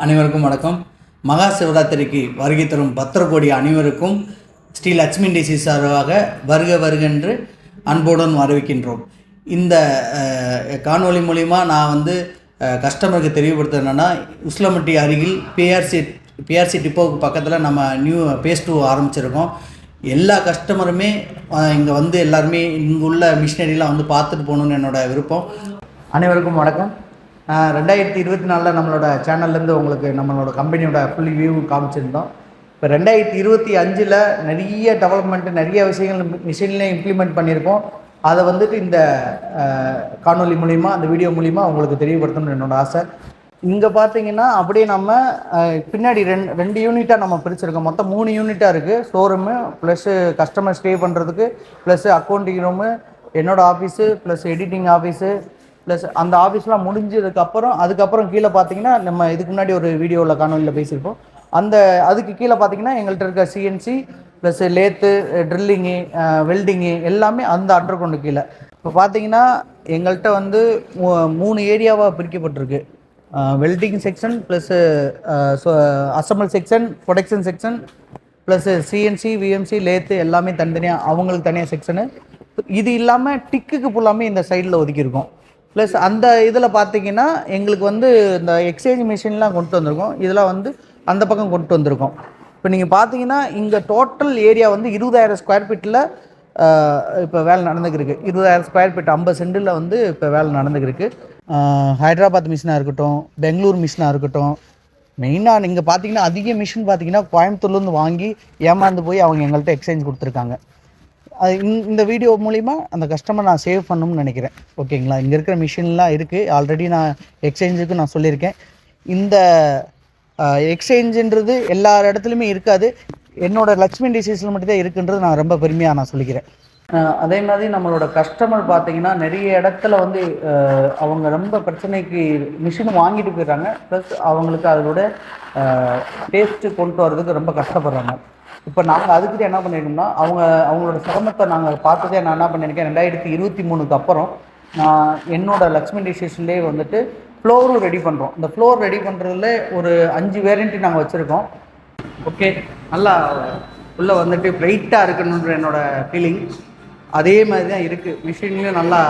அனைவருக்கும் வணக்கம். மகா சிவராத்திரிக்கு வருகை தரும் பத்திர கோடி அனைவருக்கும் ஸ்ரீ லட்சுமி டிசி சார்பாக வருக வருகென்று அன்புடன் வரவேற்கின்றோம். இந்த காணொலி மூலிமா நான் கஸ்டமருக்கு தெரியப்படுத்துறேன்னா, உஸ்லமட்டி அருகில் பிஆர்சி டிப்போவுக்கு பக்கத்தில் நம்ம நியூ பேஸ் 2 ஆரம்பிச்சிருக்கோம். எல்லா கஸ்டமருமே இங்கே எல்லாருமே இங்குள்ள மிஷினரிலாம் பார்த்துட்டு போகணுன்னு என்னோடய விருப்பம். அனைவருக்கும் வணக்கம். 2024 நம்மளோட சேனல்லேருந்து உங்களுக்கு நம்மளோட கம்பெனியோட ஃபுல் வியூ காமிச்சிருந்தோம். இப்போ 2025 நிறைய டெவலப்மெண்ட்டு, நிறைய விஷயங்கள் மிஷின்லேயே இம்ப்ளிமெண்ட் பண்ணியிருக்கோம். அதை இந்த காணொலி மூலிமா, அந்த வீடியோ மூலிமா உங்களுக்கு தெரியப்படுத்தணும்னு என்னோடய ஆசை. இங்கே பார்த்தீங்கன்னா அப்படியே நம்ம பின்னாடி ரெண்டு யூனிட்டாக நம்ம பிரிச்சுருக்கோம். மொத்தம் 3 யூனிட்டாக இருக்குது. ஷோரூமு ப்ளஸ்ஸு கஸ்டமர் ஸ்டே பண்ணுறதுக்கு, ப்ளஸ்ஸு அக்கௌண்டிங் ரூமு, என்னோடய office, plus editing office, plus அந்த ஆஃபீஸ்லாம் அதுக்கப்புறம் கீழே பார்த்தீங்கன்னா, நம்ம இதுக்கு முன்னாடி ஒரு வீடியோவில் காணொலியில் பேசியிருப்போம். அதுக்கு கீழே பார்த்தீங்கன்னா எங்கள்கிட்ட இருக்க CNC plus lathe, drilling, welding எல்லாமே அந்த அண்டர் கிரவுண்டு கீழே. இப்போ பார்த்தீங்கன்னா எங்கள்கிட்ட 3 ஏரியாவாக பிரிக்கப்பட்டிருக்கு. Welding section plus assemble section, production section, plus CNC, VMC, lathe எல்லாமே தனித்தனியாக அவங்களுக்கு தனியாக செக்ஷனு. இது இல்லாமல் டிக்குக்கு ஃபுல்லாமே இந்த சைடில் ஒதுக்கியிருக்கோம். ப்ளஸ் அந்த இதில் பார்த்தீங்கன்னா எங்களுக்கு இந்த எக்ஸ்சேஞ்ச் மிஷின்லாம் கொண்டு வந்திருக்கோம். இதெல்லாம் அந்த பக்கம் கொண்டு வந்திருக்கோம். இப்போ நீங்கள் பார்த்தீங்கன்னா இங்கே டோட்டல் ஏரியா 20,000 ஸ்கொயர் ஃபீட்டில் இப்போ வேலை நடந்துக்கிருக்கு. 20,000 ஸ்கொயர் ஃபீட் 50 சென்டில் இப்போ வேலை நடந்துக்கிருக்கு. ஹைதராபாத் மிஷினாக இருக்கட்டும், பெங்களூர் மிஷினாக இருக்கட்டும், மெயினாக நீங்கள் பார்த்தீங்கன்னா அதிக மிஷின் பார்த்தீங்கன்னா கோயம்புத்தூர்லேருந்து வாங்கி ஏமாந்து போய் அவங்க எங்கள்கிட்ட எக்ஸ்சேஞ்ச் கொடுத்துருக்காங்க. இந்த வீடியோ மூலிமா அந்த கஸ்டமர் நான் சேவ் பண்ணணும்னு நினைக்கிறேன். ஓகேங்களா? இங்கே இருக்கிற மிஷின்லாம் இருக்குது. ஆல்ரெடி நான் எக்ஸ்சேஞ்சுக்கு நான் சொல்லியிருக்கேன். இந்த எக்ஸ்சேஞ்சுன்றது எல்லா இடத்துலையுமே இருக்காது. என்னோடய லட்சுமி டிசிஸில் மட்டும்தான் இருக்குன்றது நான் ரொம்ப பெருமையாக நான் சொல்லிக்கிறேன். அதே மாதிரி நம்மளோட கஸ்டமர் பார்த்திங்கன்னா நிறைய இடத்துல அவங்க ரொம்ப பிரச்சனைக்கு மிஷின் வாங்கிட்டு போயிடுறாங்க. ப்ளஸ் அவங்களுக்கு அதோட டேஸ்ட்டு கொண்டு வரதுக்கு ரொம்ப கஷ்டப்படுறாங்க. இப்போ நாங்கள் அதுக்கிட்ட என்ன பண்ணியிருக்கோம்னா, அவங்களோட சிரமத்தை நாங்கள் பார்த்துட்டே நான் என்ன பண்ணியிருக்கேன், 2023க்கு அப்புறம் நான் என்னோடய லக்ஷ்மி டிசிஷன்லேயே ஃப்ளோரும் ரெடி பண்ணுறோம். இந்த ஃப்ளோர் ரெடி பண்ணுறதுல ஒரு 5 வேரியண்ட்டு நாங்கள் வச்சுருக்கோம். ஓகே, நல்லா உள்ளே பிரைட்டாக இருக்கணுன்ற என்னோடய ஃபீலிங் அதே மாதிரி தான் இருக்குது. மிஷின்லேயும் நல்லா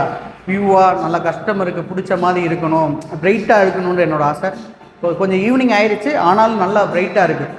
வியூவாக, நல்லா கஸ்டமருக்கு பிடிச்ச மாதிரி இருக்கணும், பிரைட்டாக இருக்கணுன்ற என்னோடய ஆசை. கொஞ்சம் ஈவினிங் ஆயிடுச்சு, ஆனாலும் நல்லா பிரைட்டாக இருக்குது.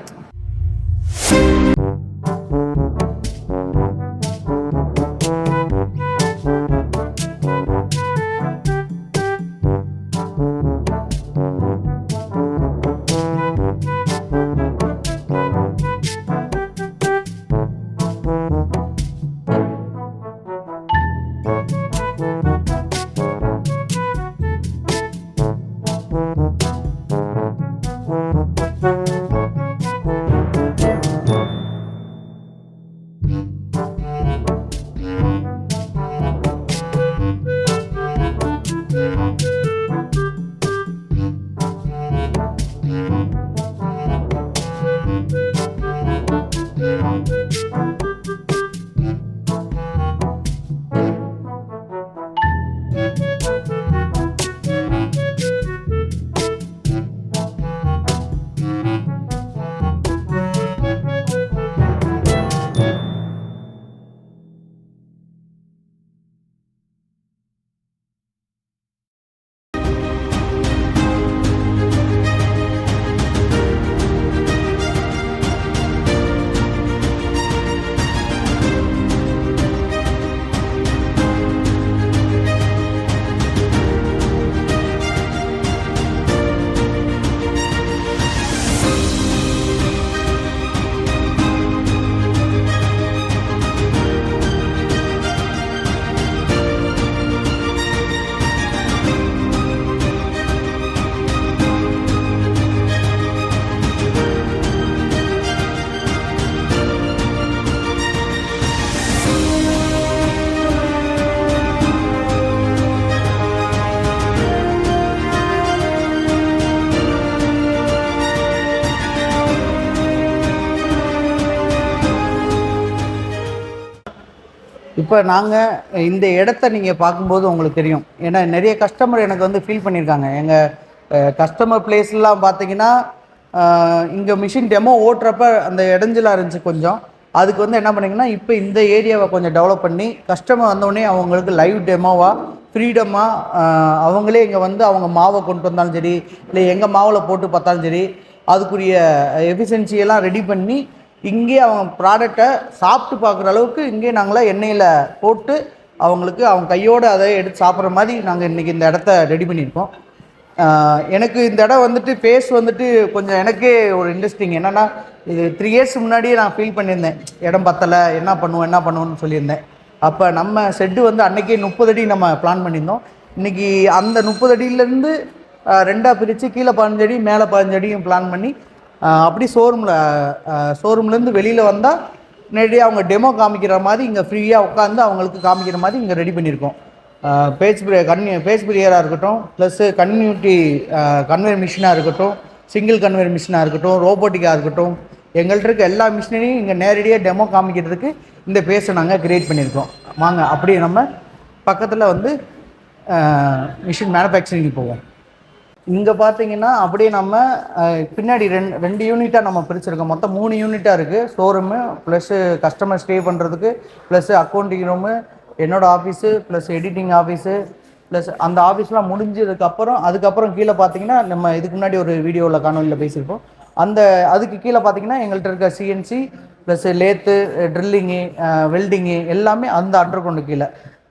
இப்போ நாங்கள் இந்த இடத்த நீங்கள் பார்க்கும்போது உங்களுக்கு தெரியும். ஏன்னா நிறைய கஸ்டமர் எனக்கு ஃபீல் பண்ணியிருக்காங்க. எங்கள் கஸ்டமர் பிளேஸ்லாம் பார்த்தீங்கன்னா இங்கே மிஷின் டெமோ ஓட்டுறப்ப அந்த இடைஞ்சலாக இருந்துச்சு கொஞ்சம். அதுக்கு வந்து என்ன பண்ணிங்கன்னா இப்போ இந்த ஏரியாவை கொஞ்சம் டெவலப் பண்ணி கஸ்டமர் வந்தோடனே அவங்களுக்கு லைவ் டெமோவாக ஃப்ரீடமாக அவங்களே இங்கே வந்து அவங்க மாவை கொண்டு வந்தாலும் சரி, இல்லை எங்கள் மாவில் போட்டு பார்த்தாலும் சரி, அதுக்குரிய எஃபிஷியன்சியெல்லாம் ரெடி பண்ணி இங்கே அவங்க ப்ராடக்டை சாப்பிட்டு பார்க்குற அளவுக்கு இங்கே நாங்களாம் எண்ணெயில் போட்டு அவங்களுக்கு அவங்க கையோடு அதை எடுத்து சாப்பிட்ற மாதிரி நாங்கள் இன்றைக்கி இந்த இடத்த ரெடி பண்ணியிருக்கோம். எனக்கு இந்த இடம் வந்துட்டு ஃபேஸ் வந்துட்டு கொஞ்சம் எனக்கே ஒரு இன்ட்ரெஸ்டிங். என்னென்னா இது 3 இயர்ஸ் முன்னாடியே நான் ஃபீல் பண்ணியிருந்தேன், இடம் பத்தலை, என்ன பண்ணுவோன்னு சொல்லியிருந்தேன். அப்போ நம்ம செட்டு வந்து அன்றைக்கே 30 அடி நம்ம பிளான் பண்ணியிருந்தோம். இன்றைக்கி அந்த 30 அடியிலேருந்து 2ஆக பிரித்து கீழே 15 அடி மேலே 15 அடியும் பிளான் பண்ணி அப்படி ஷோரூம்லேருந்து வெளியில் வந்தால் நேரடியாக அவங்க டெமோ காமிக்கிற மாதிரி இங்கே ஃப்ரீயாக உட்காந்து அவங்களுக்கு காமிக்கிற மாதிரி இங்கே ரெடி பண்ணியிருக்கோம். பேஜ் பிரியராக இருக்கட்டும், ப்ளஸ்ஸு கன்யூனிட்டி கன்வேர் மிஷினாக இருக்கட்டும், சிங்கிள் கன்வேர் மிஷினாக இருக்கட்டும், ரோபோட்டிக்காக இருக்கட்டும், எங்கள்கிட்ட இருக்க எல்லா மிஷினையும் இங்கே நேரடியாக டெமோ காமிக்கிறதுக்கு இந்த பேஸை நாங்கள் க்ரியேட் பண்ணியிருக்கோம். வாங்க அப்படியே நம்ம பக்கத்தில் வந்து மிஷின் மேனுஃபேக்சரிங் போவோம். இங்கே பார்த்தீங்கன்னா அப்படியே நம்ம பின்னாடி ரெண்டு யூனிட்டாக நம்ம பிரிச்சுருக்கோம். மொத்தம் 3 யூனிட்டாக இருக்குது. ஷோரூமு ப்ளஸ்ஸு கஸ்டமர் ஸ்டே பண்ணுறதுக்கு, ப்ளஸ்ஸு அக்கௌண்டிங் ரூமு, என்னோடய office, plus editing office, plus அந்த ஆஃபீஸ்லாம் அதுக்கப்புறம் கீழே பார்த்தீங்கன்னா நம்ம இதுக்கு முன்னாடி ஒரு வீடியோவில் காணொலியில் பேசியிருப்போம். அதுக்கு கீழே பார்த்தீங்கன்னா எங்கள்கிட்ட இருக்க CNC plus lathe, drilling, welding எல்லாமே அந்த அண்டர்கிரவுண்டு கீழே.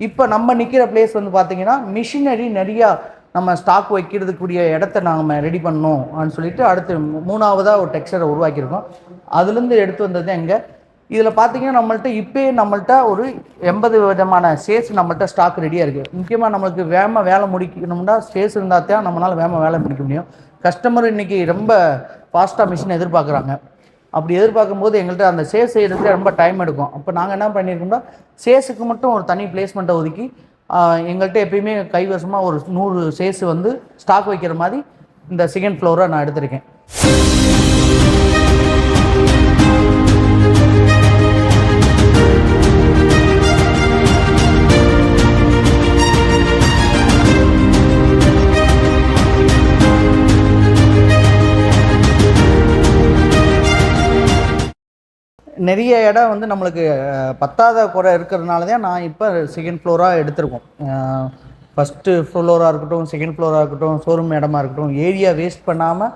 இப்போ நம்ம நிற்கிற பிளேஸ் வந்து பார்த்தீங்கன்னா மிஷினரி நிறையா நம்ம ஸ்டாக் வைக்கிறதுக்குரிய இடத்த நாங்கள் ரெடி பண்ணோம் அப்படின்னு சொல்லிட்டு அடுத்து 3ஆவதாக ஒரு டெக்ஸ்சரை உருவாக்கியிருக்கோம். அதுலேருந்து எடுத்து வந்தது எங்கே இதில் பார்த்தீங்கன்னா நம்மள்ட்ட ஒரு 80 விதமான ஸ்டேஸ் நம்மள்ட்ட ஸ்டாக் ரெடியாக இருக்குது. முக்கியமாக நம்மளுக்கு வேலை முடிக்கணும்னா ஸ்டேஸ் இருந்தால் தான் நம்மளால் வேலை முடிக்க முடியும். கஸ்டமர் இன்றைக்கி ரொம்ப ஃபாஸ்ட்டாக மிஷின் எதிர்பார்க்குறாங்க. அப்படி எதிர்பார்க்கும்போது எங்கள்கிட்ட அந்த சேஸ் செய்கிறதுக்கு ரொம்ப டைம் எடுக்கும். அப்போ நாங்கள் என்ன பண்ணியிருக்கோம்னா சேஸுக்கு மட்டும் ஒரு தனி பிளேஸ்மெண்ட்டை ஒதுக்கி எங்கள்கிட்ட எப்பயுமே கைவசமாக ஒரு 100 சேஸ் வந்து ஸ்டாக் வைக்கிற மாதிரி இந்த 2nd ஃப்ளோரை நான் எடுத்திருக்கேன். நிறைய இடம் வந்து நம்மளுக்கு பத்தாத குறை இருக்கிறதுனால தான் நான் இப்போ 2nd ஃப்ளோராக எடுத்திருக்கோம். ஃபஸ்ட்டு ஃப்ளோராக இருக்கட்டும், 2nd ஃப்ளோராக இருக்கட்டும், ஷோரூம் இடமா இருக்கட்டும், ஏரியா வேஸ்ட் பண்ணாமல்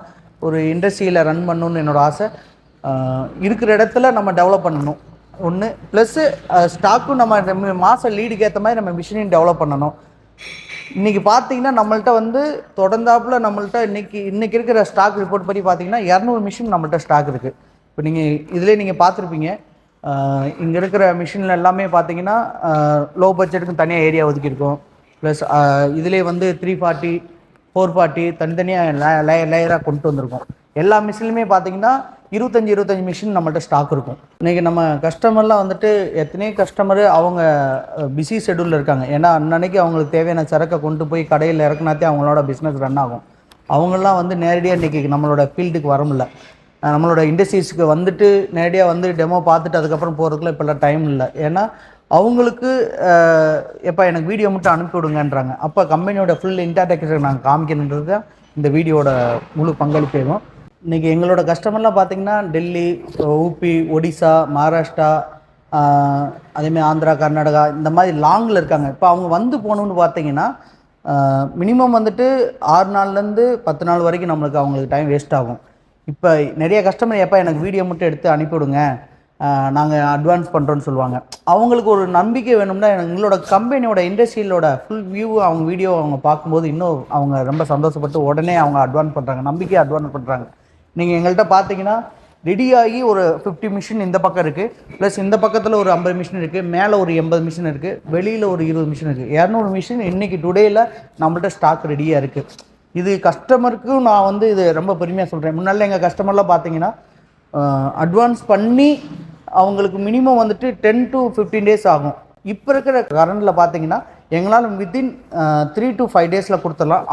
ஒரு இண்டஸ்ட்ரியில் ரன் பண்ணணுன்னு என்னோடய ஆசை. இருக்கிற இடத்துல நம்ம டெவலப் பண்ணணும் ஒன்று, ப்ளஸ்ஸு ஸ்டாக்கும் நம்ம மாதம் லீடுக்கு ஏற்ற மாதிரி நம்ம மிஷினையும் டெவலப் பண்ணணும். இன்றைக்கி பார்த்தீங்கன்னா நம்மள்ட்ட வந்து தொடர்ந்தாப்பில் நம்மள்ட்ட இன்றைக்கி இருக்கிற ஸ்டாக் ரிப்போர்ட் படி பார்த்தீங்கன்னா 200 மிஷின் நம்மள்ட்ட ஸ்டாக் இருக்குது. இப்போ நீங்கள் பார்த்துருப்பீங்க, இங்கே இருக்கிற மிஷினில் எல்லாமே பார்த்தீங்கன்னா லோ பட்ஜெட்டுக்கும் தனியாக ஏரியா ஒதுக்கியிருக்கோம். ப்ளஸ் இதிலே வந்து 340, 440 தனித்தனியாக லேயராக கொண்டு வந்திருக்கோம். எல்லா மிஷின்லையுமே பார்த்தீங்கன்னா 25 மிஷின் நம்மள்ட்ட ஸ்டாக் இருக்கும். இன்றைக்கி நம்ம கஸ்டமர்லாம் வந்துட்டு எத்தனையோ கஸ்டமரு அவங்க பிஸி ஷெடியூலில் இருக்காங்க. ஏன்னா அன்னன்னைக்கு அவங்களுக்கு தேவையான சரக்கை கொண்டு போய் கடையில் இறக்குனாத்தே அவங்களோட பிஸ்னஸ் ரன் ஆகும். அவங்களாம் வந்து நேரடியாக இன்றைக்கி நம்மளோட ஃபீல்டுக்கு வர முடியல. நம்மளோட இண்டஸ்ட்ரீஸ்க்கு வந்துட்டு நேரடியாக வந்து டெமோ பார்த்துட்டு அதுக்கப்புறம் போகிறதுக்குள்ள இப்போல்லாம் டைம் இல்லை. ஏன்னா அவங்களுக்கு எப்போ எனக்கு வீடியோ மட்டும் அனுப்பி விடுங்கன்றாங்க. அப்போ கம்பெனியோட ஃபுல் இன்டர்டெக்ஷன் நாங்கள் காமிக்கணுன்றது தான் இந்த வீடியோட முழு பங்களிப்பேகும். இன்றைக்கி எங்களோட கஸ்டமர்லாம் பார்த்திங்கன்னா டெல்லி, ஊபி, ஒடிசா, மகாராஷ்டிரா, அதேமாதிரி ஆந்திரா, கர்நாடகா இந்த மாதிரி லாங்கில் இருக்காங்க. இப்போ அவங்க வந்து போகணுன்னு பார்த்தீங்கன்னா மினிமம் வந்துட்டு 6 நாள்லேருந்து 10 நாள் வரைக்கும் நம்மளுக்கு அவங்களுக்கு டைம் வேஸ்ட் ஆகும். இப்போ நிறைய கஸ்டமர் எப்போ எனக்கு வீடியோ மட்டும் எடுத்து அனுப்பிவிடுங்க, நாங்கள் அட்வான்ஸ் பண்ணுறோன்னு சொல்லுவாங்க. அவங்களுக்கு ஒரு நம்பிக்கை வேணும்னா எங்களோட கம்பெனியோட இண்டஸ்ட்ரியிலோட ஃபுல் வியூ அவங்க வீடியோ அவங்க பார்க்கும்போது இன்னும் அவங்க ரொம்ப சந்தோஷப்பட்டு உடனே அவங்க அட்வான்ஸ் பண்ணுறாங்க, நம்பிக்கையை அட்வான்ஸ் பண்ணுறாங்க. நீங்கள் எங்கள்கிட்ட பார்த்தீங்கன்னா ரெடியாகி ஒரு 50 மிஷின் இந்த பக்கம் இருக்குது, ப்ளஸ் இந்த பக்கத்தில் ஒரு 50 மிஷின் இருக்குது, மேலே ஒரு 80 மிஷின் இருக்குது, வெளியில் ஒரு 20 மிஷின் இருக்குது. 200 மிஷின் இன்றைக்கி டுடேயில் நம்மள்ட்ட ஸ்டாக் ரெடியாக இருக்குது. இது கஸ்டமருக்கும் நான் வந்து இது ரொம்ப பெருமையாக சொல்கிறேன். முன்னாள் எங்கள் கஸ்டமர்லாம் பார்த்தீங்கன்னா அட்வான்ஸ் பண்ணி அவங்களுக்கு மினிமம் வந்துட்டு 10 to 15 டேஸ் ஆகும். இப்போ இருக்கிற கரண்டில் பார்த்தீங்கன்னா எங்களால் வித்தின் 3 to 5 டேஸில் கொடுத்துடலாம்.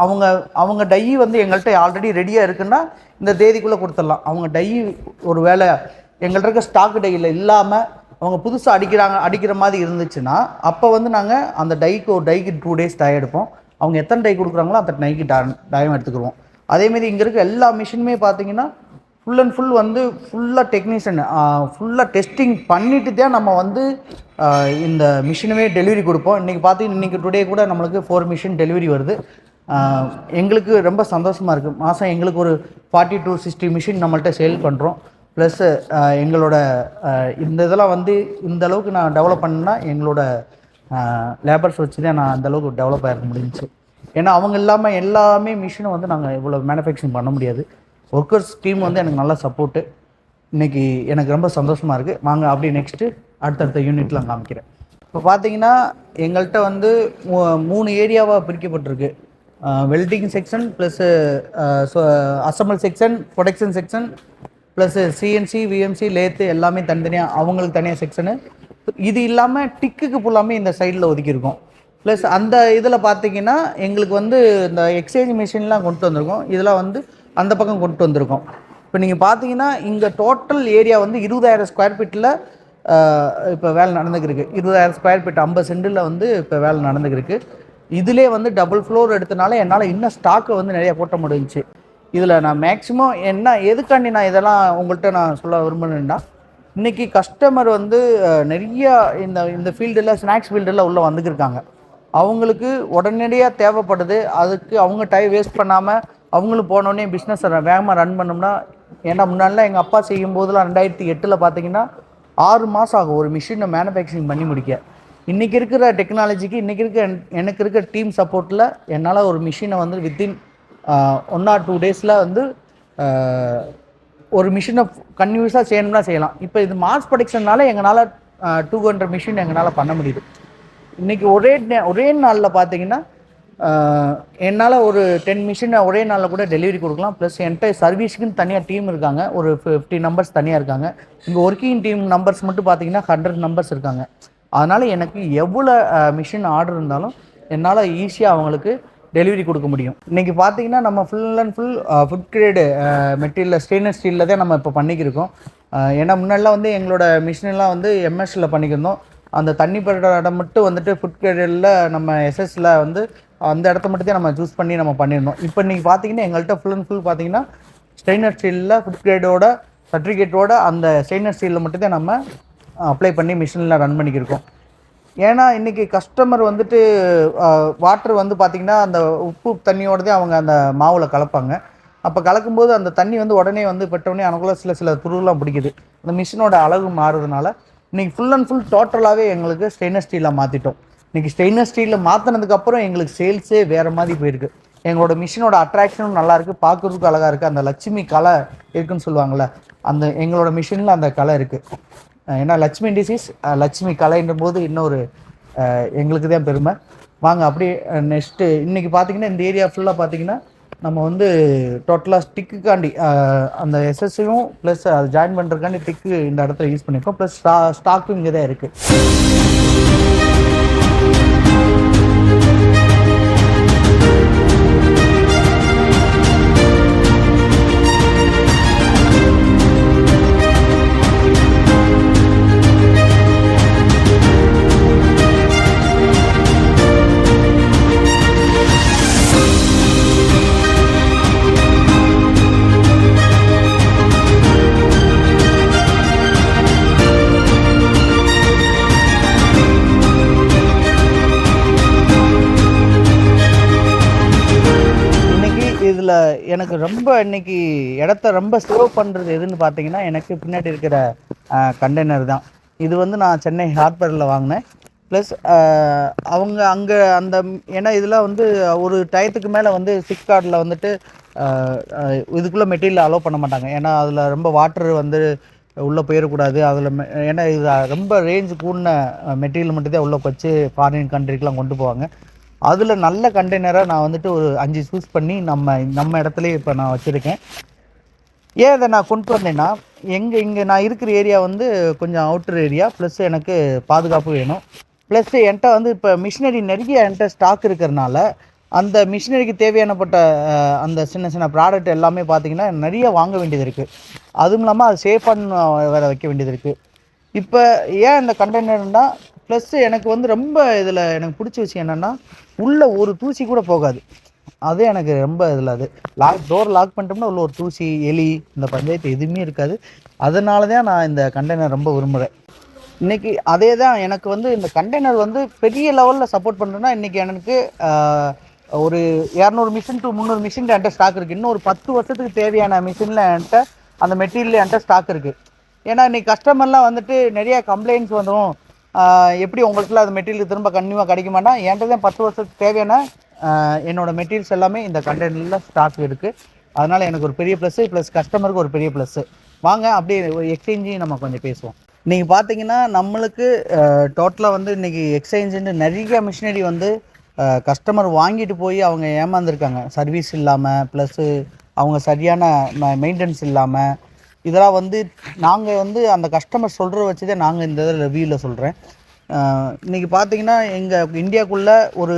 அவங்க டை வந்து எங்கள்கிட்ட ஆல்ரெடி ரெடியாக இருக்குன்னா இந்த தேதிக்குள்ளே கொடுத்துடலாம். அவங்க டை ஒரு வேளை எங்கள்கிட்ட இருக்க ஸ்டாக் டையில் இல்லாமல் அவங்க புதுசாக அடிக்கிற மாதிரி இருந்துச்சுன்னா அப்போ வந்து நாங்கள் அந்த டைக்கு 2 டேஸ் டை எடுப்போம். அவங்க எத்தனை டை கொடுக்குறாங்களோ அந்த டைக்கு டைம் எடுத்துக்கிடுவோம். அதேமாரி இங்கே இருக்க எல்லா மிஷினுமே பார்த்தீங்கன்னா ஃபுல் அண்ட் ஃபுல் வந்து ஃபுல்லாக டெக்னீஷியன் ஃபுல்லாக டெஸ்டிங் பண்ணிட்டு தான் நம்ம வந்து இந்த மிஷினவே டெலிவரி கொடுப்போம். இன்றைக்கி பார்த்தீங்கன்னா இன்றைக்கி டுடே கூட நம்மளுக்கு 4 மிஷின் டெலிவரி வருது. எங்களுக்கு ரொம்ப சந்தோஷமாக இருக்குது. மாதம் எங்களுக்கு ஒரு 40 to 60 மிஷின் நம்மள்ட்ட சேல் பண்ணுறோம். ப்ளஸ்ஸு எங்களோட இந்த இதெல்லாம் வந்து இந்த அளவுக்கு நான் டெவலப் பண்ணேன்னா எங்களோட லேபர்ஸ் வச்சு தான் நான் அந்தளவுக்கு டெவலப் ஆகிருக்க முடிஞ்சிச்சு. ஏன்னா அவங்க இல்லாமல் எல்லாமே மிஷினை வந்து நாங்கள் இவ்வளோ மேனுஃபேக்சரிங் பண்ண முடியாது. ஒர்க்கர்ஸ் டீம் வந்து எனக்கு நல்லா சப்போர்ட்டு. இன்றைக்கி எனக்கு ரொம்ப சந்தோஷமாக இருக்குது. வாங்க அப்படியே நெக்ஸ்ட்டு அடுத்தடுத்த யூனிட்லாம் காமிக்கிறேன். இப்போ பார்த்தீங்கன்னா எங்கள்கிட்ட வந்து 3 ஏரியாவாக பிரிக்கப்பட்டிருக்கு. Welding section plus assemble section, production section plus CNC, VMC, lathe எல்லாமே தனித்தனியாக அவங்களுக்கு தனியாக செக்ஷனு. இது இல்லாமல் டிக்குக்கு ஃபுல்லாமே இந்த சைடில் ஒதுக்கியிருக்கோம். ப்ளஸ் அந்த இதில் பார்த்தீங்கன்னா எங்களுக்கு வந்து இந்த எக்ஸ்சேஞ்ச் மிஷின்லாம் கொண்டு வந்திருக்கோம். இதெல்லாம் வந்து அந்த பக்கம் கொண்டு வந்திருக்கோம். இப்போ நீங்கள் பார்த்தீங்கன்னா இங்கே டோட்டல் ஏரியா வந்து 20,000 ஸ்கொயர் ஃபீட்டில் இப்போ வேலை நடந்துக்கிருக்கு. 20,000 ஸ்கொயர் ஃபீட் 50 சென்டில் வந்து இப்போ வேலை நடந்துக்கிருக்கு. இதிலே வந்து டபுள் ஃப்ளோர் எடுத்தனால என்னால் இன்னும் ஸ்டாக்கை வந்து நிறையா போட்ட முடிஞ்சிச்சு. இதில் நான் மேக்ஸிமம் எதுக்காண்டி நான் இதெல்லாம் உங்கள்கிட்ட நான் சொல்ல விரும்புகிறேன்னா, இன்றைக்கி கஸ்டமர் வந்து நிறையா இந்த ஃபீல்டில் ஸ்நாக்ஸ் ஃபீல்டில் உள்ளே வந்துக்கிருக்காங்க. அவங்களுக்கு உடனடியாக தேவைப்படுது. அதுக்கு அவங்க டைம் வேஸ்ட் பண்ணாமல் அவங்களும் போனோடனே பிஸ்னஸை வேகமாக ரன் பண்ணோம்னா, ஏன்னா முன்னாடிலாம் எங்கள் அப்பா செய்யும்போதெல்லாம் 2008 பார்த்தீங்கன்னா 6 மாதம் ஆகும் ஒரு மிஷினை மேனுஃபேக்சரிங் பண்ணி முடிக்க. இன்றைக்கி இருக்கிற டெக்னாலஜிக்கு எனக்கு இருக்கிற டீம் சப்போர்ட்டில் என்னால் ஒரு மிஷினை வந்து வித்தின் 1 or 2 டேஸில் வந்து ஒரு மிஷினை கன்டினியூஸாக செய்யணும்னா செய்யலாம். இப்போ இது மாஸ் ப்ரொடக்ஷன்னால எங்களால் 200 மிஷின் எங்களால் பண்ண முடியுது. இன்றைக்கி ஒரே நாளில் பார்த்தீங்கன்னா என்னால் ஒரு 10 மிஷினை ஒரே நாளில் கூட டெலிவரி கொடுக்கலாம். ப்ளஸ் என்கிட்ட சர்வீஸுக்குன்னு தனியாக டீம் இருக்காங்க. ஒரு 50 நம்பர்ஸ் தனியாக இருக்காங்க. இங்கே ஒர்க்கிங் டீம் நம்பர்ஸ் மட்டும் பார்த்தீங்கன்னா 100 நம்பர்ஸ் இருக்காங்க. அதனால் எனக்கு எவ்வளோ மிஷின் ஆர்டர் இருந்தாலும் என்னால் ஈஸியாக அவங்களுக்கு டெலிவரி கொடுக்க முடியும். இன்றைக்கி பார்த்தீங்கன்னா நம்ம full and full food grade material stainless ஸ்டீலில் தான் நம்ம இப்போ பண்ணிக்கிருக்கோம். ஏன்னா முன்னாடிலாம் வந்து எங்களோட மிஷினெல்லாம் வந்து எம்எஸ்சில் பண்ணிக்கிருந்தோம். அந்த தண்ணி படுற இடம் மட்டும் வந்துட்டு ஃபுட் கிரேடில் நம்ம எஸ்எஸ்சில் வந்து அந்த இடத்த மட்டும் தான் நம்ம சூஸ் பண்ணி நம்ம பண்ணியிருந்தோம். இப்போ இன்றைக்கி பார்த்தீங்கன்னா எங்கள்கிட்ட ஃபுல் அண்ட் ஃபுல் பார்த்தீங்கன்னா ஸ்டெயின்லெஸ் ஸ்டீலில் ஃபுட் கிரேடோட சர்டிஃபிகேட்டோட அந்த ஸ்டெயின்லெஸ் ஸ்டீலில் மட்டும் தான் நம்ம அப்ளை பண்ணி மிஷினில் ரன் பண்ணிக்கிருக்கோம். ஏன்னா இன்றைக்கி கஸ்டமர் வந்துட்டு வாட்டர் வந்து பார்த்திங்கன்னா அந்த உப்பு தண்ணியோடு தான் அவங்க அந்த மாவில் கலப்பாங்க. அப்போ கலக்கும்போது அந்த தண்ணி வந்து உடனே வந்து பட்டவுடனே அவனுக்குள்ள சில துருவெலாம் பிடிக்குது. அந்த மிஷினோட அளவு மாறுறதுனால இன்றைக்கி ஃபுல் அண்ட் ஃபுல் டோட்டலாகவே எங்களுக்கு ஸ்டெயின்லெஸ் ஸ்டீலில் மாற்றிட்டோம். இன்றைக்கி ஸ்டெயின்லெஸ் ஸ்டீலில் மாற்றினதுக்கப்புறம் எங்களுக்கு சேல்ஸே வேறு மாதிரி போயிருக்கு. எங்களோட மிஷினோட அட்ராக்ஷனும் நல்லாயிருக்கு, பார்க்குறதுக்கு அழகாக இருக்குது. அந்த லட்சுமி கலை இருக்குதுன்னு சொல்லுவாங்கள்ல, அந்த எங்களோட மிஷினில் அந்த கலை இருக்குது. ஏன்னா லட்சுமி இண்டஸ்ட்ரீஸ் லட்சுமி கலைன்ற போது இன்னொரு எங்களுக்கு தான் பெருமை. வாங்க அப்படியே நெக்ஸ்ட்டு இன்றைக்கி பார்த்தீங்கன்னா இந்த ஏரியா ஃபுல்லாக பார்த்தீங்கன்னா நம்ம வந்து டோட்டலாக ஸ்டிக்குக்காண்டி அந்த எஸ்எஸ்ஸையும் ப்ளஸ் அதை ஜாயின் பண்ணுறதுக்காண்டி டிக்கு இந்த இடத்துல யூஸ் பண்ணியிருக்கோம். ப்ளஸ் ஸ்டாக்கும் இங்கே தான் இருக்குது. எனக்கு ரொம்ப இன்றைக்கி இடத்த ரொம்ப சேவ் பண்ணுறது எதுன்னு பார்த்தீங்கன்னா எனக்கு பின்னாடி இருக்கிற கண்டெய்னர் தான். இது வந்து நான் சென்னை ஹார்பரில் வாங்கினேன். ப்ளஸ் அவங்க அங்கே அந்த ஏன்னா இதெல்லாம் வந்து ஒரு டயத்துக்கு மேலே வந்து சிப்கார்டில் வந்துட்டு இதுக்குள்ளே மெட்டீரியல் அலோவ் பண்ண மாட்டாங்க. ஏன்னா அதில் ரொம்ப வாட்டர் வந்து உள்ளே போயிடக்கூடாது. அதில் ஏன்னா இது ரொம்ப ரேஞ்சு கூடின மெட்டீரியல் மட்டும்தான் உள்ளே வச்சு ஃபாரின் கண்ட்ரிக்கெலாம் கொண்டு போவாங்க. அதில் நல்ல கண்டெய்னராக நான் வந்துட்டு ஒரு 5 சூஸ் பண்ணி நம்ம இடத்துலையே இப்போ நான் வச்சுருக்கேன். ஏன் இதை நான் கொண்டு வந்தேன்னா இங்கே நான் இருக்கிற ஏரியா வந்து கொஞ்சம் அவுட்டர் ஏரியா, ப்ளஸ் எனக்கு பாதுகாப்பு வேணும். ப்ளஸ் என்கிட்ட வந்து இப்போ மிஷினரி நிறைய என்கிட்ட ஸ்டாக் இருக்கிறனால அந்த மிஷினரிக்கு தேவையானப்பட்ட அந்த சின்ன சின்ன ப்ராடக்ட் எல்லாமே பார்த்திங்கன்னா நிறைய வாங்க வேண்டியது இருக்குது. அதுவும் இல்லாமல் அது சேஃபான வேறு வைக்க வேண்டியது இருக்குது. இப்போ ஏன் இந்த கண்டெய்னர்னால் ப்ளஸ் எனக்கு வந்து ரொம்ப இதில் எனக்கு பிடிச்ச விஷயம் என்னென்னா உள்ளே ஒரு தூசி கூட போகாது. அது எனக்கு ரொம்ப இதில் அது டோர் லாக் பண்ணிட்டோம்னா உள்ள ஒரு தூசி எலி இந்த பஞ்சாயத்து எதுவுமே இருக்காது. அதனால தான் நான் இந்த கண்டெய்னர் ரொம்ப விரும்புகிறேன். இன்றைக்கி அதே தான் எனக்கு வந்து இந்த கண்டெய்னர் வந்து பெரிய லெவலில் சப்போர்ட் பண்ணுறேன்னா, இன்றைக்கி எனக்கு ஒரு 200 மிஷின் டு 300 மிஷின் என்கிட்ட ஸ்டாக் இருக்குது. இன்னும் ஒரு 10 வருஷத்துக்கு தேவையான மிஷினில் என்கிட்ட அந்த மெட்டீரியல் என்கிட்ட ஸ்டாக் இருக்குது. ஏன்னா இன்றைக்கி கஸ்டமர்லாம் வந்துட்டு நிறைய கம்ப்ளைண்ட்ஸ் வந்துடும். எப்படி உங்களுக்குலாம் அது மெட்டீரியல் திரும்ப கண்டிப்பாக கிடைக்குமானா, என்கிட்ட தான் 10 வருஷத்துக்கு தேவையான என்னோடய மெட்டீரியல்ஸ் எல்லாமே இந்த கண்டெய்னரில் ஸ்டாக் இருக்குது. அதனால் எனக்கு ஒரு பெரிய ப்ளஸ்ஸு, ப்ளஸ் கஸ்டமருக்கு ஒரு பெரிய ப்ளஸ்ஸு. வாங்க அப்படியே ஒரு எக்ஸ்சேஞ்சையும் நம்ம கொஞ்சம் பேசுவோம். இன்றைக்கி பார்த்தீங்கன்னா நம்மளுக்கு டோட்டலாக வந்து இன்றைக்கி எக்ஸ்சேஞ்சுன்னு நிறைய மிஷினரி வந்து கஸ்டமர் வாங்கிட்டு போய் அவங்க ஏமாந்துருக்காங்க. சர்வீஸ் இல்லாமல், ப்ளஸ்ஸு அவங்க சரியான மெயின்டெனன்ஸ் இல்லாமல், இதெல்லாம் வந்து நாங்கள் வந்து அந்த கஸ்டமர் சொல்கிற வச்சு தான் நாங்கள் இந்த இதில் ரிவ்யூவில் சொல்கிறேன். இன்றைக்கி பார்த்தீங்கன்னா எங்கள் இந்தியாவுக்குள்ளே ஒரு